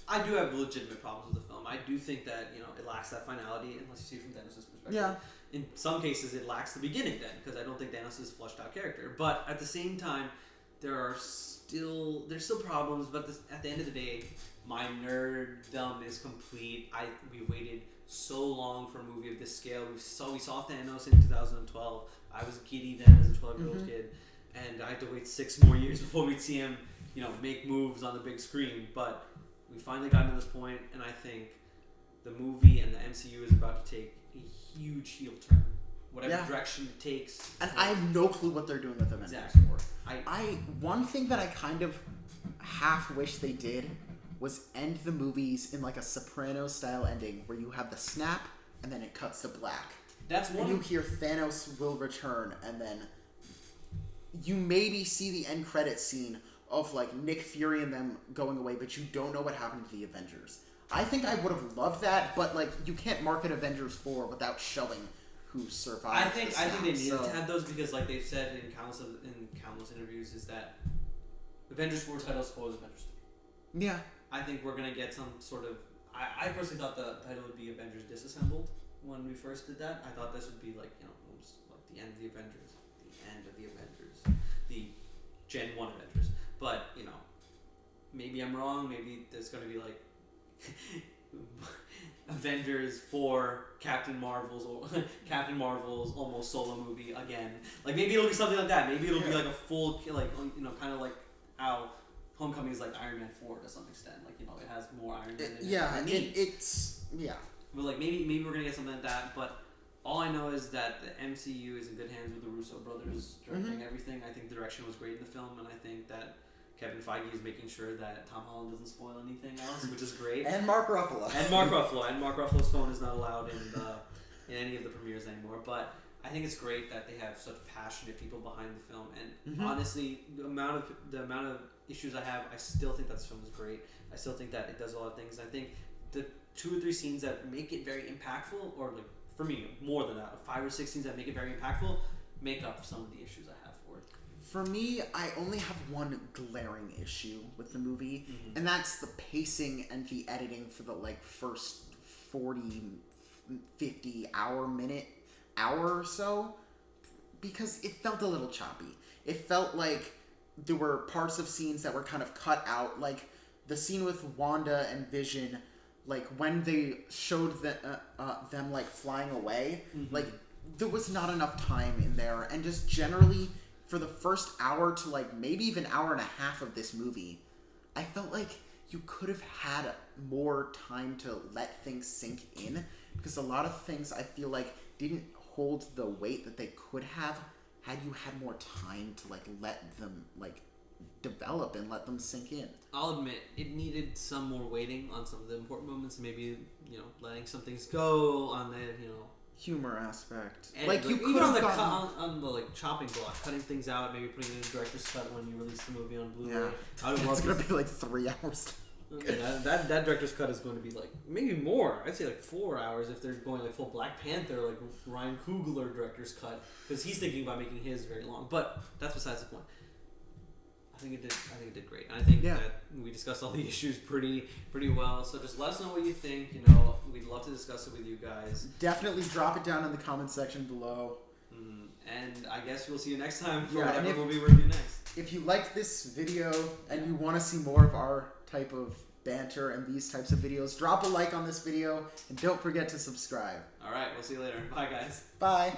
I do have legitimate problems with the film. I do think that, you know, it lacks that finality, unless you see it from Thanos' perspective. Yeah. In some cases, it lacks the beginning then, because I don't think Thanos is a fleshed out character. But at the same time, there's still problems. But at the end of the day, my nerddom is complete. We waited so long for a movie of this scale. We saw Thanos in 2012. I was giddy then as a 12-year-old kid, and I had to wait 6 more years before we'd see him, you know, make moves on the big screen. But we finally got to this point, and I think the movie and the MCU is about to take a huge heel turn. Whatever direction it takes. And I have no clue what they're doing with Avengers 4. One thing that I kind of half wish they did was end the movies in like a Sopranos-style ending where you have the snap and then it cuts to black. That's one. And you hear Thanos will return, and then you maybe see the end credits scene of like Nick Fury and them going away, but you don't know what happened to the Avengers. I think I would have loved that, but like you can't market Avengers 4 without showing who survived. I think they needed to have those because, like they've said in countless interviews, is that Avengers 4 title spoils Avengers 3. Yeah. I think we're gonna get some sort of. I personally thought the title would be Avengers Disassembled when we first did that. I thought this would be like, you know, almost like the end of the Avengers, the Gen 1 Avengers. But, you know, maybe I'm wrong. Maybe there's gonna be like Avengers 4 Captain Marvel's almost solo movie again. Like maybe it'll be something like that. Maybe it'll be like a full, like, you know, kind of like how Homecoming is like Iron Man 4 to some extent. Like, you know, it has more Iron Man in it. It's But like maybe we're gonna get something like that. But all I know is that the MCU is in good hands with the Russo brothers directing everything. I think the direction was great in the film, and I think that Kevin Feige is making sure that Tom Holland doesn't spoil anything else, which is great. And Mark Ruffalo. And Mark Ruffalo's phone is not allowed in any of the premieres anymore. But I think it's great that they have such passionate people behind the film. And honestly, the amount of issues I have, I still think that this film is great. I still think that it does a lot of things. I think the 2 or 3 scenes that make it very impactful or like for me, more than that, 5 or 6 scenes that make it very impactful, make up for some of the issues I have for it. For me, I only have one glaring issue with the movie, and that's the pacing and the editing for the first 40, 50 hour or so, because it felt a little choppy. It felt like there were parts of scenes that were kind of cut out, like the scene with Wanda and Vision, like when they showed them like flying away, like there was not enough time in there, and just generally for the first hour to like maybe even hour and a half of this movie, I felt like you could have had more time to let things sink in, because a lot of things I feel like didn't hold the weight that they could have had you had more time to like let them like develop and let them sink in. I'll admit it needed some more waiting on some of the important moments, maybe letting some things go on the humor aspect. And like you could even have on the like chopping block, cutting things out, maybe putting it in the director's cut when you release the movie on Blu-ray. Yeah. It's gonna be like 3 hours. That director's cut is going to be like maybe more. I'd say like 4 hours if they're going like full Black Panther, like Ryan Coogler director's cut, because he's thinking about making his very long. But that's besides the point. I think it did great. And I think that we discussed all the issues pretty well. So just let us know what you think. We'd love to discuss it with you guys. Definitely drop it down in the comment section below. And I guess we'll see you next time for whatever movie we review next. If you liked this video and you want to see more of our type of banter and these types of videos, drop a like on this video and don't forget to subscribe. All right, we'll see you later. Bye, guys. Bye.